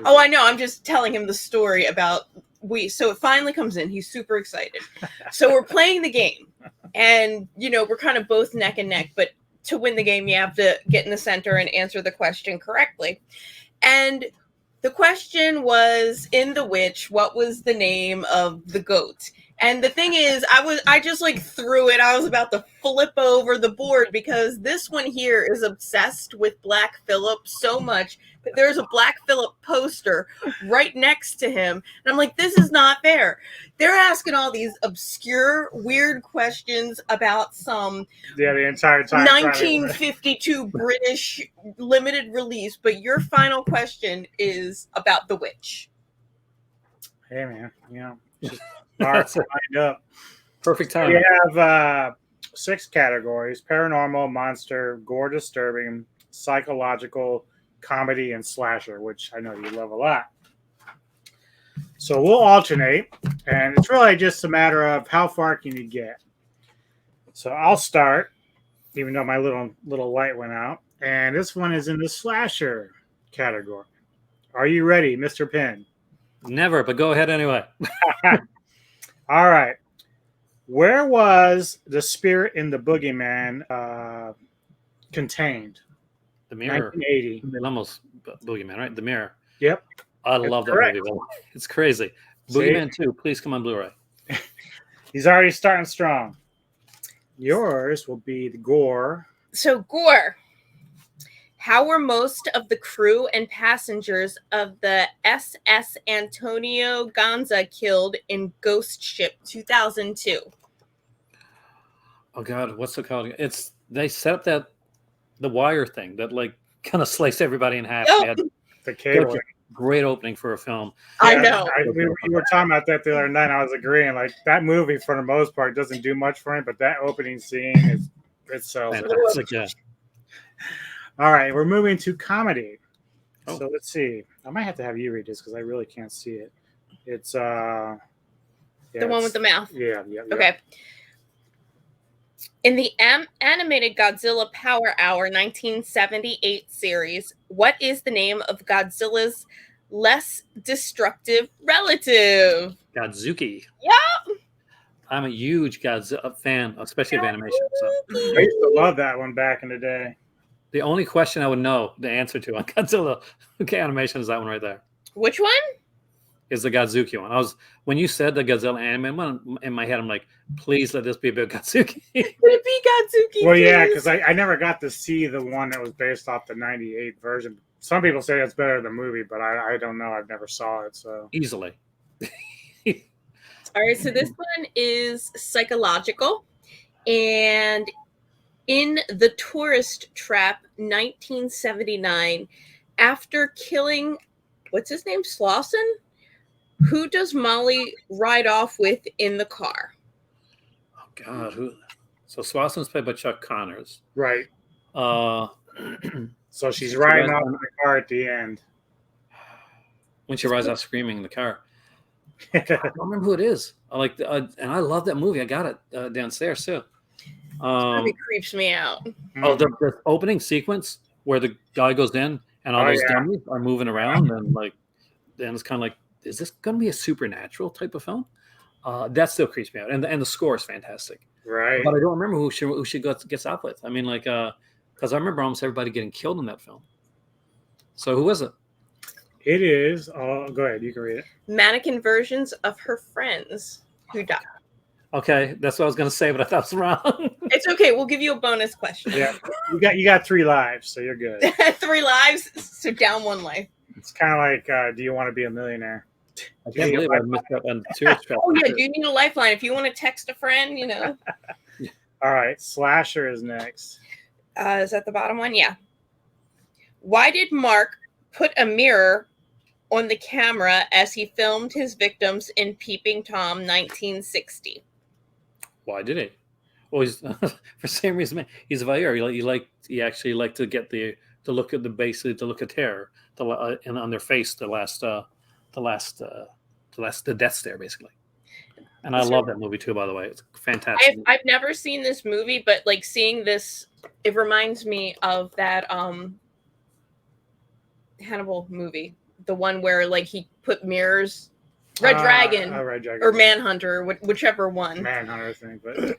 Oh, I know. I'm just telling him the story about so it finally comes in. He's super excited. So we're playing the game, and we're kind of both neck and neck, but to win the game, you have to get in the center and answer the question correctly. And the question was, in The Witch, what was the name of the goat? And the thing is, I just like threw it. I was about to flip over the board because this one here is obsessed with Black Phillip so much. But there's a Black Phillip poster right next to him. And I'm like, this is not fair. They're asking all these obscure, weird questions about some the entire time 1952 British limited release. But your final question is about The Witch. Hey, man. Just hard to find up. Perfect time. We have 6 categories: paranormal, monster, gore disturbing, psychological, comedy, and slasher, which I know you love a lot. So we'll alternate, and it's really just a matter of how far can you get. So I'll start, even though my little light went out, and this one is in the slasher category. Are you ready, Mr. Pynn? Never, but go ahead anyway. All right. Where was the spirit in the boogeyman contained? The Mirror. 1980. Almost Boogeyman, right? The Mirror. Yep. I love that movie. It's crazy. Boogeyman 2, please come on Blu-ray. He's already starting strong. Yours will be the gore. So gore. How were most of the crew and passengers of the SS Antonio Gonza killed in Ghost Ship 2002? Oh God, what's it called? They set up the wire thing that like kind of sliced everybody in half. Oh. They had The cable. great opening for a film. I know. We were talking about that the other night, and I was agreeing. Like that movie, for the most part, doesn't do much for him, but that opening scene it sells it. Fantastic, yeah. All right, we're moving to comedy. Oh. So let's see. I might have to have you read this because I really can't see it. It's The one with the mouth. Yeah. Okay. In the animated Godzilla Power Hour 1978 series, what is the name of Godzilla's less destructive relative? Godzuki. Yep. I'm a huge Godzilla fan, especially of animation. So I used to love that one back in the day. the only question I would know the answer to on Godzilla animation is that one right there. Which one? Is the Godzuki one. When you said the Godzilla anime one, in my head, I'm like, please let this be about Godzuki. Could it be Godzuki? Well, yeah, please? because I never got to see the one that was based off the '98 version. Some people say it's better than the movie, but I don't know. I've never saw it, so Easily. All right, so this one is psychological. And in The Tourist Trap, 1979, after killing, what's his name, Slauson? Who does Molly ride off with in the car? Oh God, who? So Swasson's played by Chuck Connors. right. Uh, So she's riding off in the car at the end. when she rides out screaming in the car. I don't remember who it is. And I love that movie. I got it downstairs too. It creeps me out. Oh, the opening sequence where the guy goes in and all those dummies are moving around and it's kind of like, is this going to be a supernatural type of film? That still creeps me out, and the score is fantastic. Right. But I don't remember who she gets out with. I mean, because I remember almost everybody getting killed in that film. So who is it? It is. Oh, go ahead. You can read it. Mannequin versions of her friends who died. Okay, that's what I was going to say, but I thought it was wrong. It's okay. We'll give you a bonus question. Yeah, you got 3 lives, so you're good. 3 lives, so down 1 life. It's kind of like, do you want to be a millionaire? I can't believe I missed that on the Tourist Trap. Oh yeah, do you need a lifeline? If you want to text a friend, All right, Slasher is next. Is that the bottom one? Yeah. Why did Mark put a mirror on the camera as he filmed his victims in Peeping Tom 1960? Why did he? Well, he's for same reason. He's a voyeur. He actually liked to get the look at the look of terror and on their face the death stare basically. And I love that movie too. By the way, it's fantastic. I've never seen this movie, but like seeing this, it reminds me of that Hannibal movie, the one where like he put mirrors. Red Dragon or Manhunter, whichever one. Manhunter, I think, but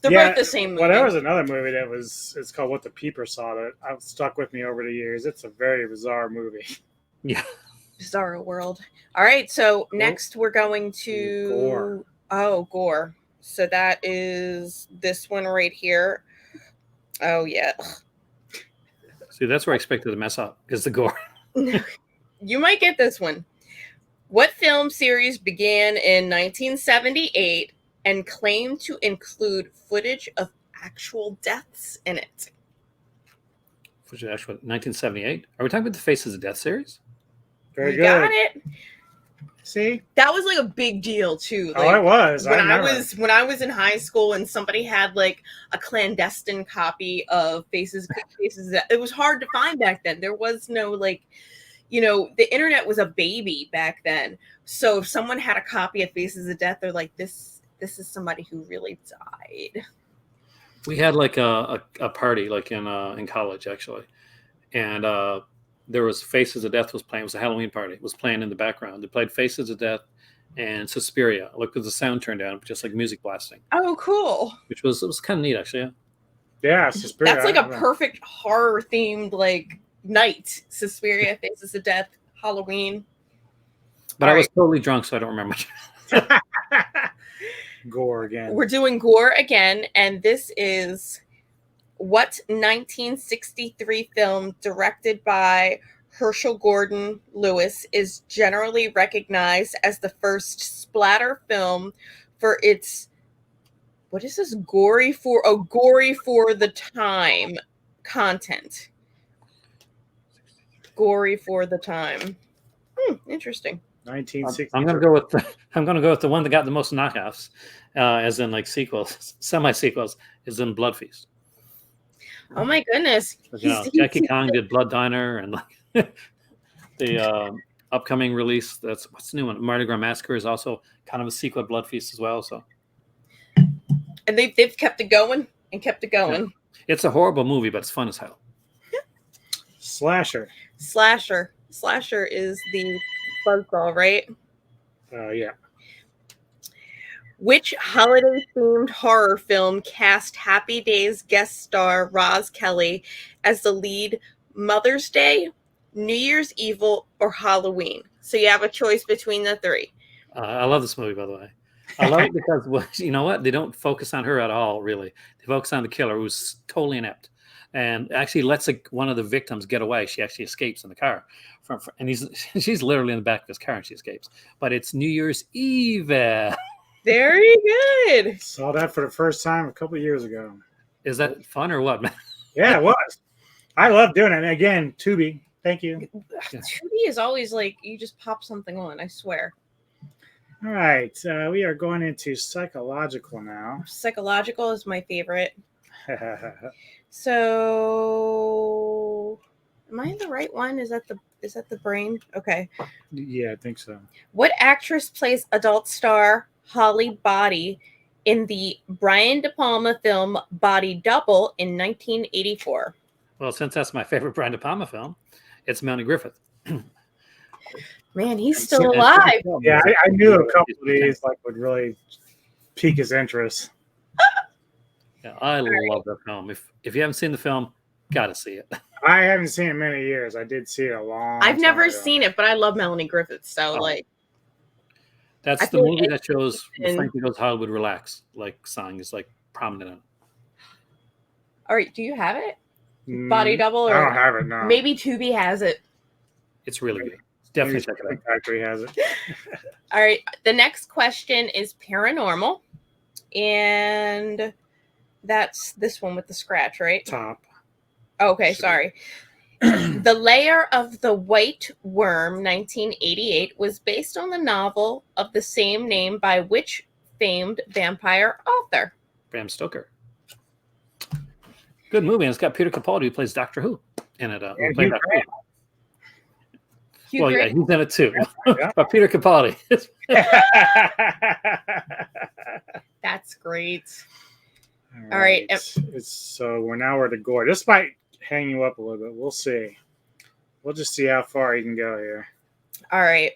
they're both the same movie. Well, there was another movie it's called What the Peeper Saw that stuck with me over the years. It's a very bizarre movie. Yeah. Bizarre world. All right, so next we're going to Gore. Oh, gore. So that is this one right here. Oh yeah. See, that's where I expected to mess up, is the gore. You might get this one. What film series began in 1978 and claimed to include footage of actual deaths in it? Which is actually 1978. Are we talking about the Faces of Death series? Very You good. got it. See? That was like a big deal too. Like, It was. when I was in high school and somebody had like a clandestine copy of Faces of Death. It was hard to find back then. There was no like, the internet was a baby back then. So if someone had a copy of Faces of Death, they're like, this is somebody who really died. We had like a party like in college actually, and there was Faces of Death was playing. It was a Halloween party. It was playing in the background. They played Faces of Death and Suspiria. Like with the sound turned down, just like music blasting. Oh, cool! It was kind of neat actually. Yeah, Suspiria. That's like a perfect horror themed like night. Suspiria, Faces of Death, Halloween. But I was totally drunk, so I don't remember much. Gore again. We're doing gore again, and this is what 1963 film directed by Herschel Gordon Lewis is generally recognized as the first splatter film for its gory for the time content. Gory for the time. Interesting. 1960. I'm gonna go with the one that got the most knockoffs, as in like sequels, semi sequels, is in Blood Feast. Oh my goodness. 'Cause, Jackie Kong did Blood Diner, and like the upcoming release, that's what's the new one? Mardi Gras Massacre is also kind of a sequel to Blood Feast as well. So, And they've kept it going and kept it going. yeah. It's a horrible movie, but it's fun as hell. Slasher. Slasher is the buzzball, right? Yeah. Which holiday-themed horror film cast Happy Days guest star Roz Kelly as the lead Mother's Day, New Year's Evil, or Halloween? So you have a choice between the three. I love this movie, by the way. I love it because, well, you know what? They don't focus on her at all, really. They focus on the killer, who's totally inept, and actually lets one of the victims get away. She actually escapes in the car, and she's literally in the back of his car, and she escapes. But it's New Year's Eve. Very good. Saw that for the first time a couple of years ago. Is that fun or what, man? Yeah, it was. I love doing it. And again, Tubi, thank you. Tubi is always like, you just pop something on, I swear. All right. We are going into psychological now. Psychological is my favorite. So, am I in the right one? Is that the brain? Okay. Yeah, I think so. What actress plays adult star Holly Body in the Brian De Palma film Body Double in 1984? Well, since that's my favorite Brian De Palma film, it's Melanie Griffith. Man, he's still alive. Yeah, I knew a couple of these would really pique his interest. Yeah, I love that film. If you haven't seen the film, gotta see it. I haven't seen it in many years. I did see it a long I've never time ago. seen it, but I love Melanie Griffith. So, That's the movie that shows Frankie Goes Hollywood Relax, song is prominent in it. All right, do you have it? Body Double? Or I don't have it, no. Maybe Tubi has it. It's really good. Definitely check it out. Factory has it. All right, the next question is paranormal. And that's this one with the scratch, right? Top. Okay, sorry. The Lair of the White Worm, 1988, was based on the novel of the same name by which famed vampire author? Bram Stoker. Good movie, and it's got Peter Capaldi, who plays Doctor Who in it. Hugh Well, Grant? yeah, he's in it too. Yeah. But Peter Capaldi. That's great. All right. So we're at the gore. This might hang you up a little bit. We'll see. We'll just see how far you can go here. All right.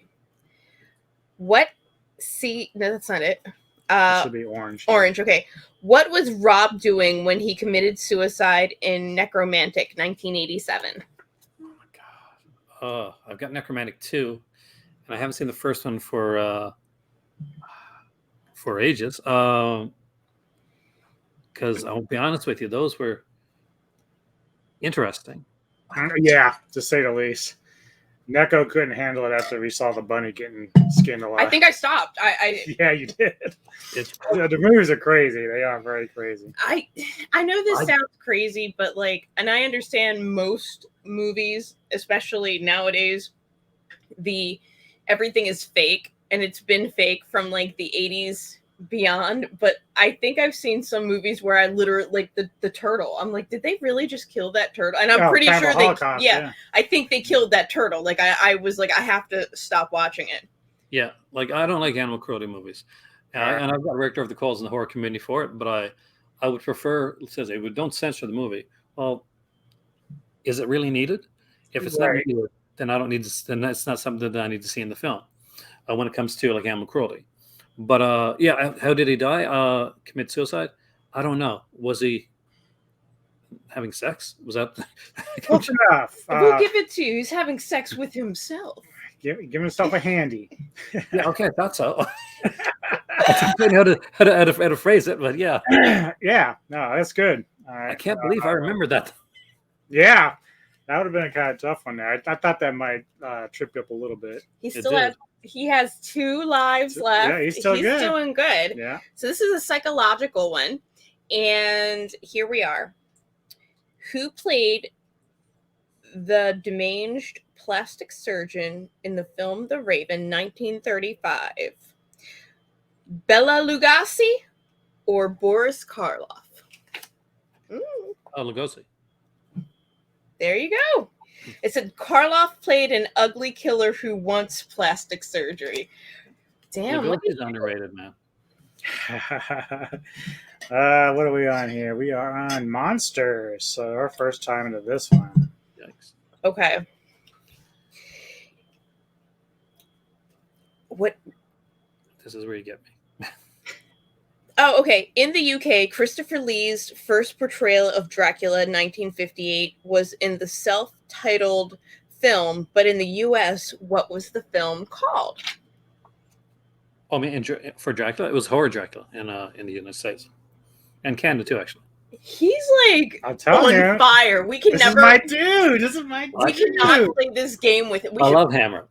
No, that's not it. It should be orange. Orange, okay. What was Rob doing when he committed suicide in Necromantic, 1987? Oh my god. I've got Necromantic 2, and I haven't seen the first one for ages. Because I'll be honest with you, those were interesting. Yeah, to say the least. Neko couldn't handle it after we saw the bunny getting skinned alive. I think I stopped. Yeah, you did. The movies are crazy. They are very crazy. I know this sounds crazy, but and I understand most movies, especially nowadays, everything is fake, and it's been fake from the 80s beyond. But I think I've seen some movies where I literally the turtle. I'm like, did they really just kill that turtle? And I'm pretty sure yeah, I think they killed that turtle. I was I have to stop watching it. Yeah, I don't like animal cruelty movies, and I've got Richter of the Coals in the horror community for it. But I would prefer, it says, don't censor the movie. Well, is it really needed? If it's not needed, then I don't need to. Then that's not something that I need to see in the film. When it comes to animal cruelty. But yeah, how did he die? Commit suicide? I don't know. Was he having sex? Was that close enough? We'll give it to you. He's having sex with himself. Give himself a handy. Yeah, okay, I thought so. I don't know how to phrase it, but yeah. Yeah, no, that's good. I can't believe I remember that. Yeah, that would have been a kind of tough one there. I thought that might trip you up a little bit. He has 2 lives left. Yeah, he's still good. Doing good. Yeah. So this is a psychological one. And here we are. Who played the deranged plastic surgeon in the film The Raven, 1935? Bela Lugosi or Boris Karloff? Lugosi. There you go. It said Karloff played an ugly killer who wants plastic surgery. Damn. Lugosi's underrated, man. What are we on here? We are on Monsters. So our first time into this one. Yikes. Okay. What? This is where you get me. Oh, okay. In the UK, Christopher Lee's first portrayal of Dracula in 1958 was in the self-titled film, but in the US, what was the film called? Oh, I mean, for Dracula, it was Horror Dracula in the United States and Canada too, actually. He's like I'll tell on you. fire. We can This never. is my dude. This is my We dude. cannot play this game with it. I love Hammer.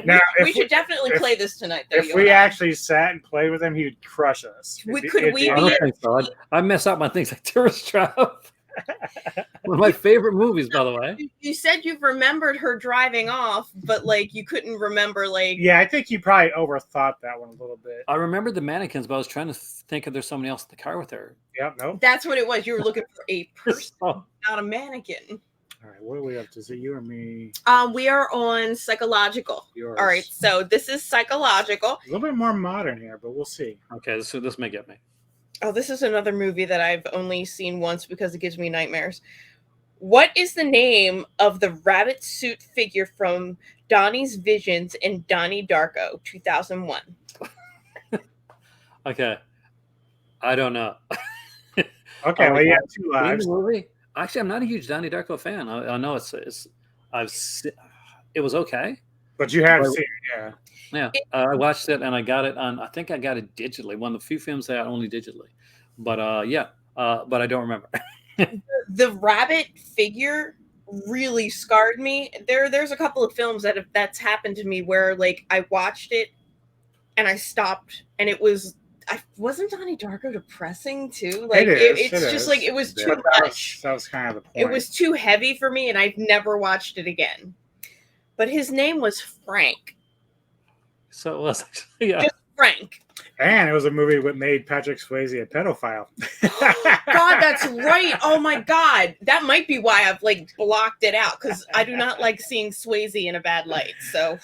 Now, We should definitely play this tonight. Though, if we actually sat and played with him, he would crush us. Could we I be? don't think so. I mess up on things like Tourist Trap. One of my favorite movies, by the way. You said you remembered her driving off, but like you couldn't remember like. Yeah, I think you probably overthought that one a little bit. I remembered the mannequins, but I was trying to think if there's somebody else in the car with her. Yep, nope. That's what it was. You were looking for a person, Oh. not a mannequin. All right, what are we up to? Is it you or me? We are on psychological. Yours. All right, so this is psychological. A little bit more modern here, but we'll see. Okay, this may get me. Oh, this is another movie that I've only seen once because it gives me nightmares. What is the name of the rabbit suit figure from Donnie's Visions in Donnie Darko 2001? Okay, I don't know. Okay, well, you have 2 lives. Movie? Actually, I'm not a huge Donnie Darko fan. I know it was okay. But you have seen it, yeah. I watched it and I got it on. I think I got it digitally. One of the few films that I only digitally. But but I don't remember. The rabbit figure really scarred me. There's a couple of films that's happened to me where like I watched it and I stopped and it was. Wasn't Donnie Darko depressing too? Like it's just like it was too much. That was kind of the point. It was too heavy for me, and I've never watched it again. But his name was Frank. So it was actually, yeah. Just Frank. And it was a movie that made Patrick Swayze a pedophile. God, that's right. Oh my God, that might be why I've like blocked it out because I do not like seeing Swayze in a bad light. So,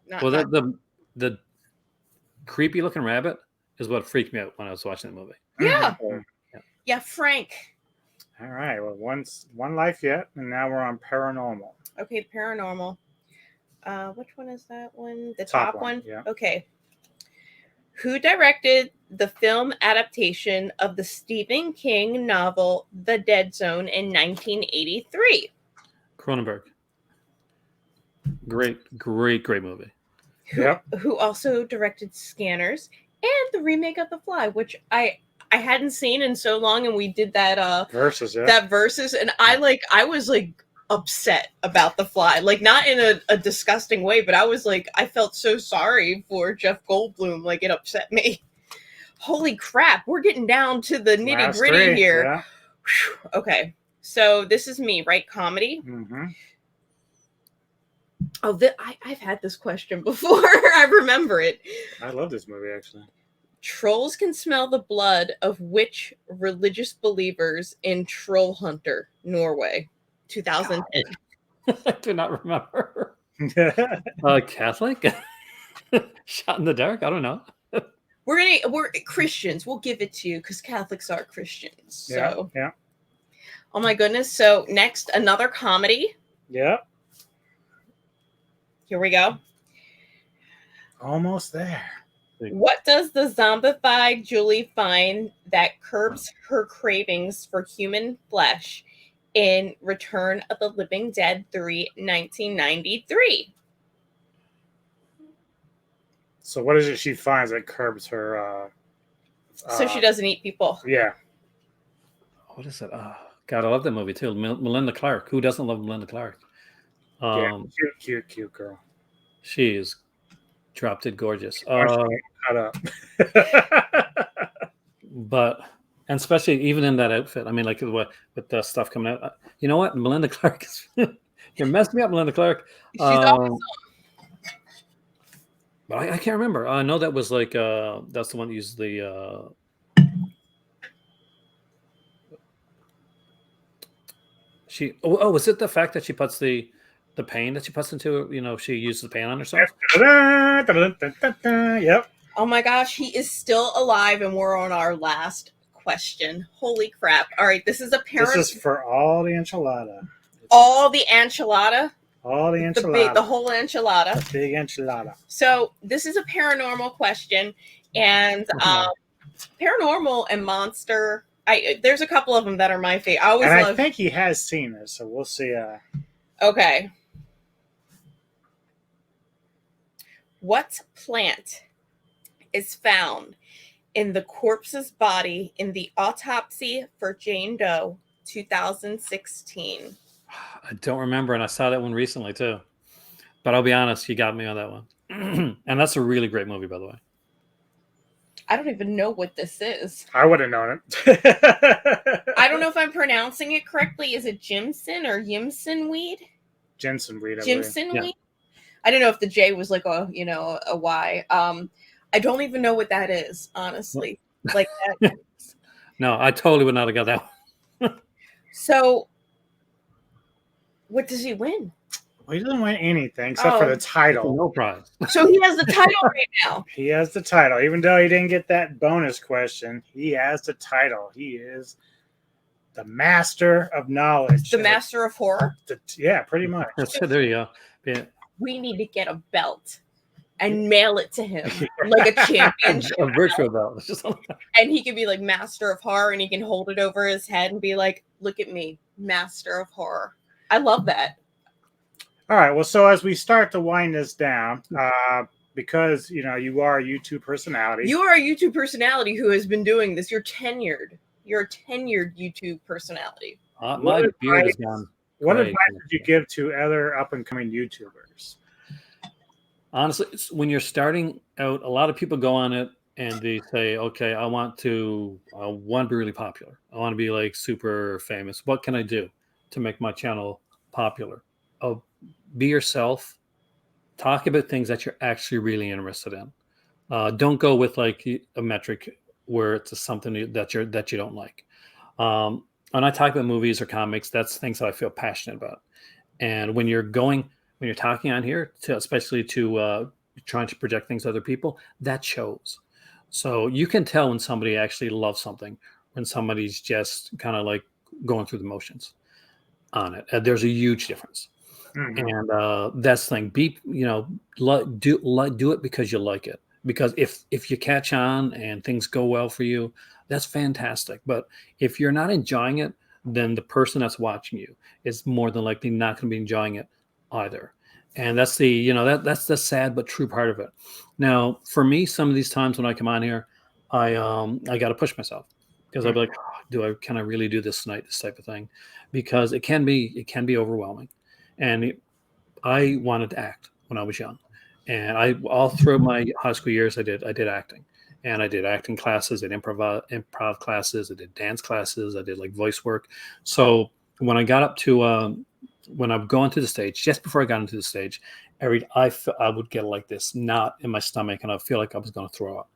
the creepy looking rabbit is what freaked me out when I was watching the movie. Yeah. Yeah, Frank. All right. Well, one life yet, and now we're on paranormal. Okay, paranormal. Which one is that one? The top one? Yeah. Okay. Who directed the film adaptation of the Stephen King novel The Dead Zone in 1983? Cronenberg. Great movie. Yep. Who also directed Scanners and the remake of The Fly, which I hadn't seen in so long, and we did that Versus, yeah. that Versus, and I was upset about The Fly, like not in a disgusting way, but I felt so sorry for Jeff Goldblum, like it upset me. Holy crap, we're getting down to the nitty gritty here. Yeah. Okay, so this is me, right? Comedy. Mm-hmm. Oh, I've had this question before. I remember it. I love this movie, actually. Trolls can smell the blood of which religious believers in Troll Hunter, Norway, 2010? I do not remember. Catholic? Shot in the dark? I don't know. We're Christians. We'll give it to you because Catholics are Christians. So. Yeah. Oh my goodness. So next, another comedy. Yeah. Here we go. Almost there. What does the zombified Julie find that curbs her cravings for human flesh in Return of the Living Dead 3, 1993? So what is it she finds that curbs her? So she doesn't eat people. Yeah. What is it? Oh, God, I love that movie too. Melinda Clark. Who doesn't love Melinda Clark? Cute girl. She is drop dead gorgeous. Cut up. But and especially even in that outfit, I mean, like with the stuff coming out. You know what? Melinda Clark is you're messing me up, Melinda Clark. She's awesome. But I can't remember. I know that was like that's the one that used the Was it the fact that she puts the pain that she puts into, she uses the pain on herself? Yep. Oh my gosh, he is still alive, and we're on our last question. Holy crap. All right, this is a parent. This is for all the enchilada. All the enchilada. All the enchilada. The whole enchilada. The big enchilada. So this is a paranormal question, and paranormal and monster. There's a couple of them that are my favorite. I think he has seen this, so we'll see. Okay. What plant is found in the corpse's body in the autopsy for Jane Doe 2016? I don't remember, and I saw that one recently too. But I'll be honest, you got me on that one. And that's a really great movie, by the way. I don't even know what this is. I would have known it. I don't know if I'm pronouncing it correctly. Is it Jimson or Yimson weed? Jensen weed. Jimson weed? I don't know if the J was like a Y. I don't even know what that is, honestly. Like that. No, I totally would not have got that one. So, what does he win? Well, he doesn't win anything except for the title. No prize. So he has the title right now. He has the title. Even though he didn't get that bonus question, he has the title. He is the master of knowledge. The master of horror? Yeah, pretty much. There you go. Yeah. We need to get a belt and mail it to him like a championship. A virtual belt. And he can be like master of horror, and he can hold it over his head and be like, look at me, master of horror. I love that. All right. Well, so as we start to wind this down, because, you are a YouTube personality. You are a YouTube personality who has been doing this. You're tenured. You're a tenured YouTube personality. My beard is gone. What advice would you give to other up-and-coming YouTubers? Honestly, when you're starting out, a lot of people go on it and they say, okay, I want to be really popular. I want to be like super famous. What can I do to make my channel popular? Be yourself. Talk about things that you're actually really interested in. Don't go with like a metric where it's something that you don't like. And I talk about movies or comics. That's things that I feel passionate about. And when you're talking on here, especially to trying to project things to other people, that shows. So you can tell when somebody actually loves something, when somebody's just kind of like going through the motions on it. There's a huge difference. Mm-hmm. And that's the thing. Do it because you like it. Because if you catch on and things go well for you, that's fantastic. But if you're not enjoying it, then the person that's watching you is more than likely not going to be enjoying it either. And that's that's the sad but true part of it. Now, for me, some of these times when I come on here, I got to push myself because I'll be like, can I really do this tonight? This type of thing, because it can be overwhelming. And I wanted to act when I was young, and all through my high school years, I did acting, and I did acting classes, I did improv classes, I did dance classes, I did like voice work. So when I got up to when I'm going to the stage, just before I got into the stage, I would get like this knot in my stomach, and I feel like I was going to throw up.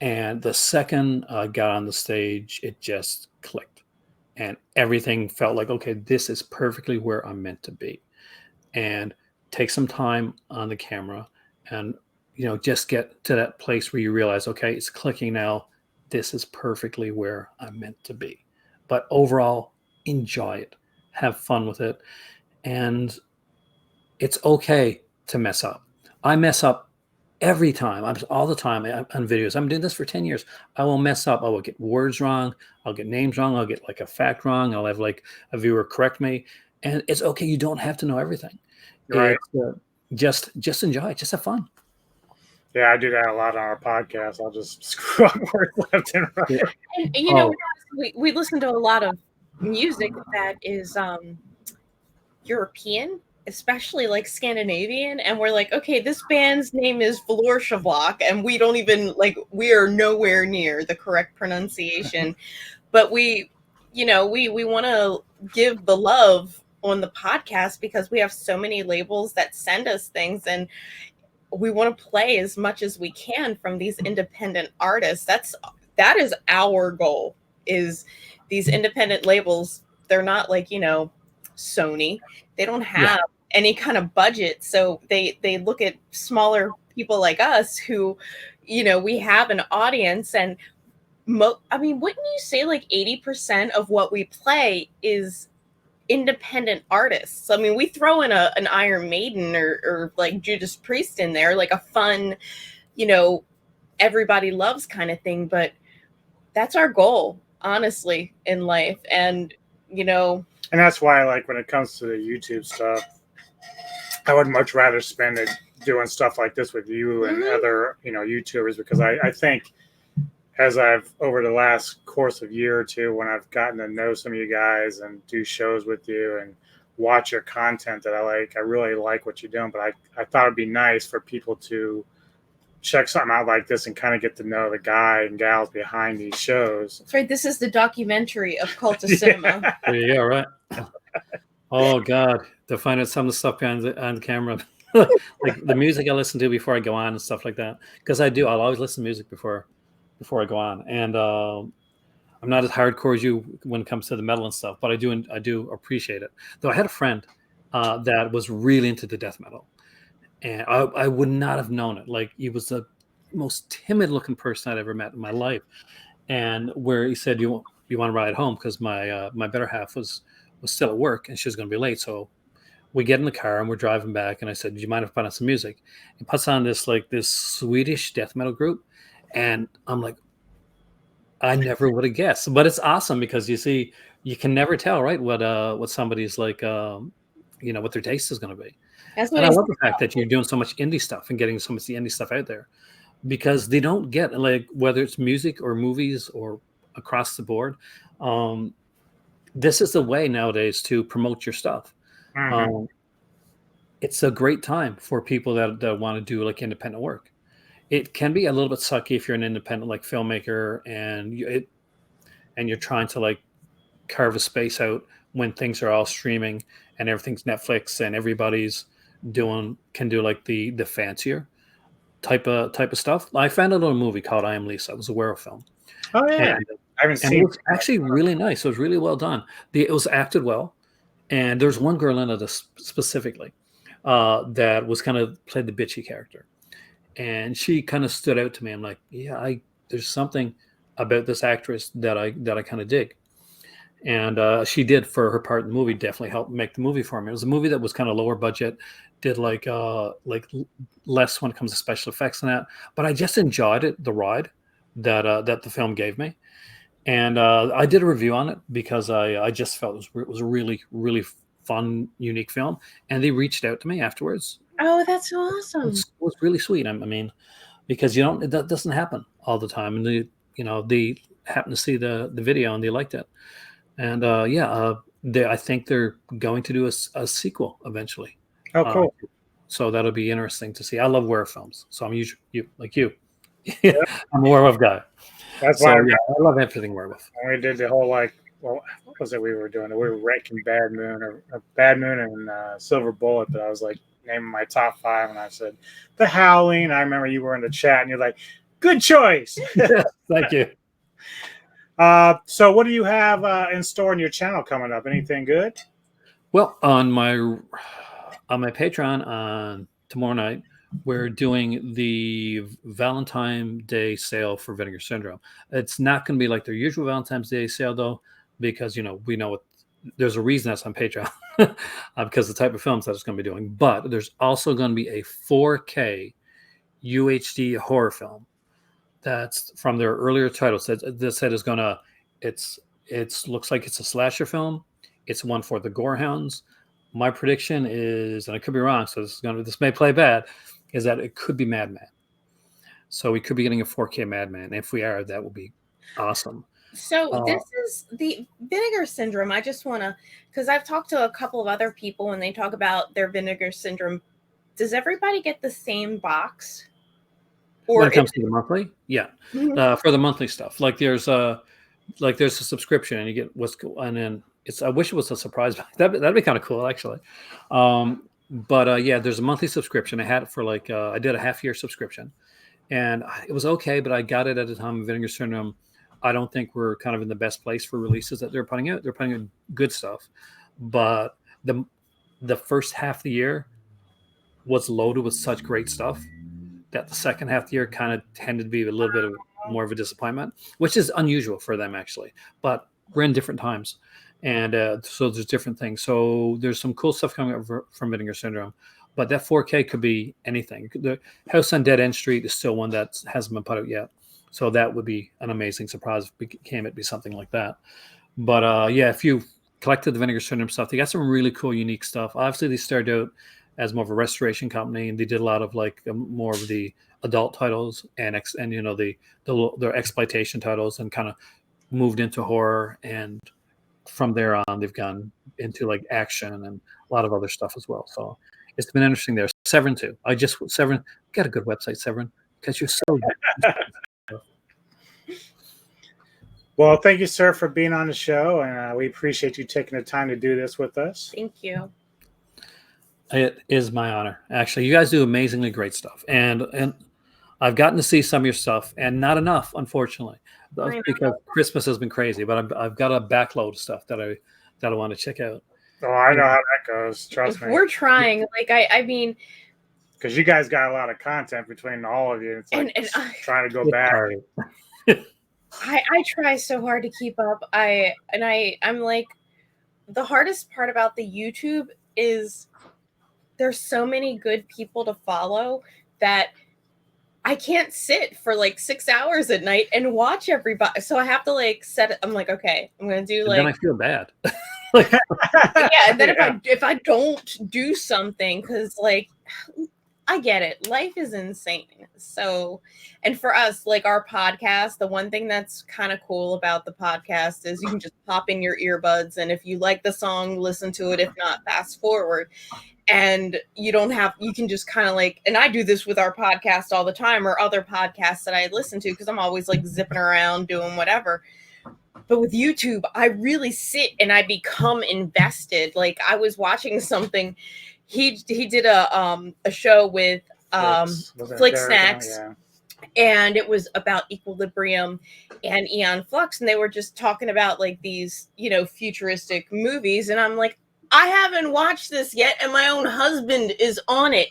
And the second I got on the stage, it just clicked. And everything felt like, okay, this is perfectly where I'm meant to be. And take some time on the camera and, just get to that place where you realize, okay, it's clicking now. This is perfectly where I'm meant to be. But overall, enjoy it. Have fun with it. And it's okay to mess up. I mess up every time. All the time on videos. I'm doing this for 10 years. I will mess up. I will get words wrong. I'll get names wrong. I'll get like a fact wrong. I'll have like a viewer correct me. And it's okay. You don't have to know everything. Right. Just enjoy it. Just have fun. Yeah, I do that a lot on our podcast. I'll just screw up words left and right. Yeah. And we listen to a lot of music that is European, especially like Scandinavian, and we're like, okay, this band's name is Valorshavlak, and we don't even we are nowhere near the correct pronunciation, but we want to give the love on the podcast because we have so many labels that send us things, and we want to play as much as we can from these independent artists. That is our goal, is these independent labels They're not like, Sony. They don't have any kind of budget. So they look at smaller people like us who, we have an audience. And I mean, wouldn't you say like 80% of what we play is independent artists? I mean, we throw in an Iron Maiden or like Judas Priest in there, like a fun, everybody loves kind of thing. But that's our goal, honestly, in life. And, and that's why, like, when it comes to the YouTube stuff, I would much rather spend it doing stuff like this with you and other, YouTubers, because I think as I've, over the last course of year or two, when I've gotten to know some of you guys and do shows with you and watch your content that I really like what you're doing. But I thought it'd be nice for people to check something out like this and kind of get to know the guy and gals behind these shows. That's right. This is the documentary of Cult of Cinema. Yeah, right. Oh God, to find out some of the stuff behind the camera, like the music I listen to before I go on and stuff like that. Because I'll always listen to music before I go on, and I'm not as hardcore as you when it comes to the metal and stuff, but I do appreciate it. Though I had a friend that was really into the death metal, and I would not have known it. Like, he was the most timid looking person I'd ever met in my life, and where he said, you want to ride home, because my better half was still at work and she was going to be late. So we get in the car and we're driving back, and I said, do you mind if I put on some music? He puts on this Swedish death metal group, and I'm like, I never would have guessed. But it's awesome because you can never tell, right, what somebody's like, what their taste is going to be. And I love the fact that you're doing so much indie stuff and getting so much the indie stuff out there, because they don't get, like, whether it's music or movies or across the board. This is the way nowadays to promote your stuff. It's a great time for people that want to do like independent work. It can be a little bit sucky if you're an independent like filmmaker and you're trying to like carve a space out when things are all streaming and everything's Netflix and everybody's can do like the fancier type of stuff. I found a little movie called I Am Lisa. It was a werewolf film. Oh yeah, I haven't seen it. Was actually really nice. It was really well done. It was acted well, and there's one girl in it specifically that was kind of played the bitchy character, and she kind of stood out to me. I'm like, yeah, there's something about this actress that I kind of dig. And she did, for her part in the movie, definitely helped make the movie for me. It was a movie that was kind of lower budget, did like less when it comes to special effects and that. But I just enjoyed it, the ride that the film gave me. And I did a review on it because I just felt it was a really, really fun, unique film. And they reached out to me afterwards. Oh, that's so awesome. It was really sweet. I mean, because that doesn't happen all the time. And they happened to see the video and they liked it. And I think they're going to do a sequel evenally. Oh, cool. So that'll be interesting to see. I love werewolf films, so I'm usually yeah. I'm a werewolf guy. That's why I love everything werewolf. We did the whole what was it we were doing? We were ranking Bad Moon or Bad Moon and Silver Bullet, but I was like naming my top 5, and I said The Howling. I remember you were in the chat and you're like, good choice. Yes, thank you. So what do you have in store on your channel coming up? Anything good? Well, on my Patreon on tomorrow night, we're doing the Valentine's Day sale for Vinegar Syndrome. It's not going to be like their usual Valentine's Day sale, though, because we know there's a reason that's on Patreon because the type of films that it's going to be doing. But there's also going to be a 4K UHD horror film. That's from their earlier titles. That said is gonna. It's looks like it's a slasher film. It's one for the Gorehounds. My prediction is, and I could be wrong, so this may play bad, is that it could be Madman. So we could be getting a 4K Madman. If we are, that will be awesome. So this is the Vinegar Syndrome. I just want to, because I've talked to a couple of other people and they talk about their Vinegar Syndrome. Does everybody get the same box? When it comes to the monthly, yeah. Mm-hmm. For the monthly stuff, there's a subscription and you get and then I wish it was a surprise. That'd be kind of cool, actually. But there's a monthly subscription. I had it for I did a half-year subscription, and it was okay. But I got it at the time of Vinegar Syndrome I don't think we're kind of in the best place for releases that they're putting out. They're putting out good stuff, but the first half of the year was loaded with such great stuff that the second half of the year kind of tended to be a little bit of more of a disappointment, which is unusual for them actually. But we're in different times, and so there's different things. So there's some cool stuff coming up from Vinegar Syndrome, but that 4K could be anything. The House on Dead End Street is still one that hasn't been put out yet, so that would be an amazing surprise if it be something like that. But yeah, if you collected the Vinegar Syndrome stuff, they got some really cool, unique stuff. Obviously, they started out as more of a restoration company, and they did a lot of like more of the adult titles and you know their exploitation titles, and kind of moved into horror, and from there on they've gone into like action and a lot of other stuff as well. So it's been interesting there. Severin too. Severin got a good website, Severin, because you're so Well, thank you, sir, for being on the show, and we appreciate you taking the time to do this with us. Thank you. It is my honor. Actually, you guys do amazingly great stuff, and I've gotten to see some of your stuff, and not enough, unfortunately, because Christmas has been crazy. But I've got a backload of stuff that I want to check out. Oh, I know how that goes. Trust me. We're trying. Like I mean, because you guys got a lot of content between all of you. It's like trying to go back. I try so hard to keep up. I'm like, the hardest part about the YouTube is there's so many good people to follow that I can't sit for like 6 hours at night and watch everybody. So I have to like set it. I'm like, okay, I'm going to do like. Then I feel bad. Yeah. And then if I don't do something, because like, I get it. Life is insane. So, and for us, like our podcast, the one thing that's kind of cool about the podcast is you can just pop in your earbuds, and if you like the song, listen to it. If not, fast forward. And you can just kind of like, and I do this with our podcast all the time, or other podcasts that I listen to, because I'm always like zipping around doing whatever. But with YouTube, I really sit and I become invested. Like I was watching something. He did a show with Flick Snacks, and it was about Equilibrium and Eon Flux, and they were just talking about like these, futuristic movies, and I'm like, I haven't watched this yet, and my own husband is on it,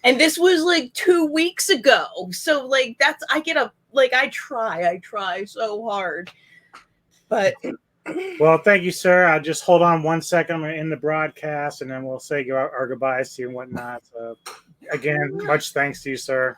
and this was like 2 weeks ago. So like I try so hard, but. Well, thank you, sir. Just hold on 1 second. I'm going to end the broadcast, and then we'll say our goodbyes to you and whatnot. So, again, much thanks to you, sir.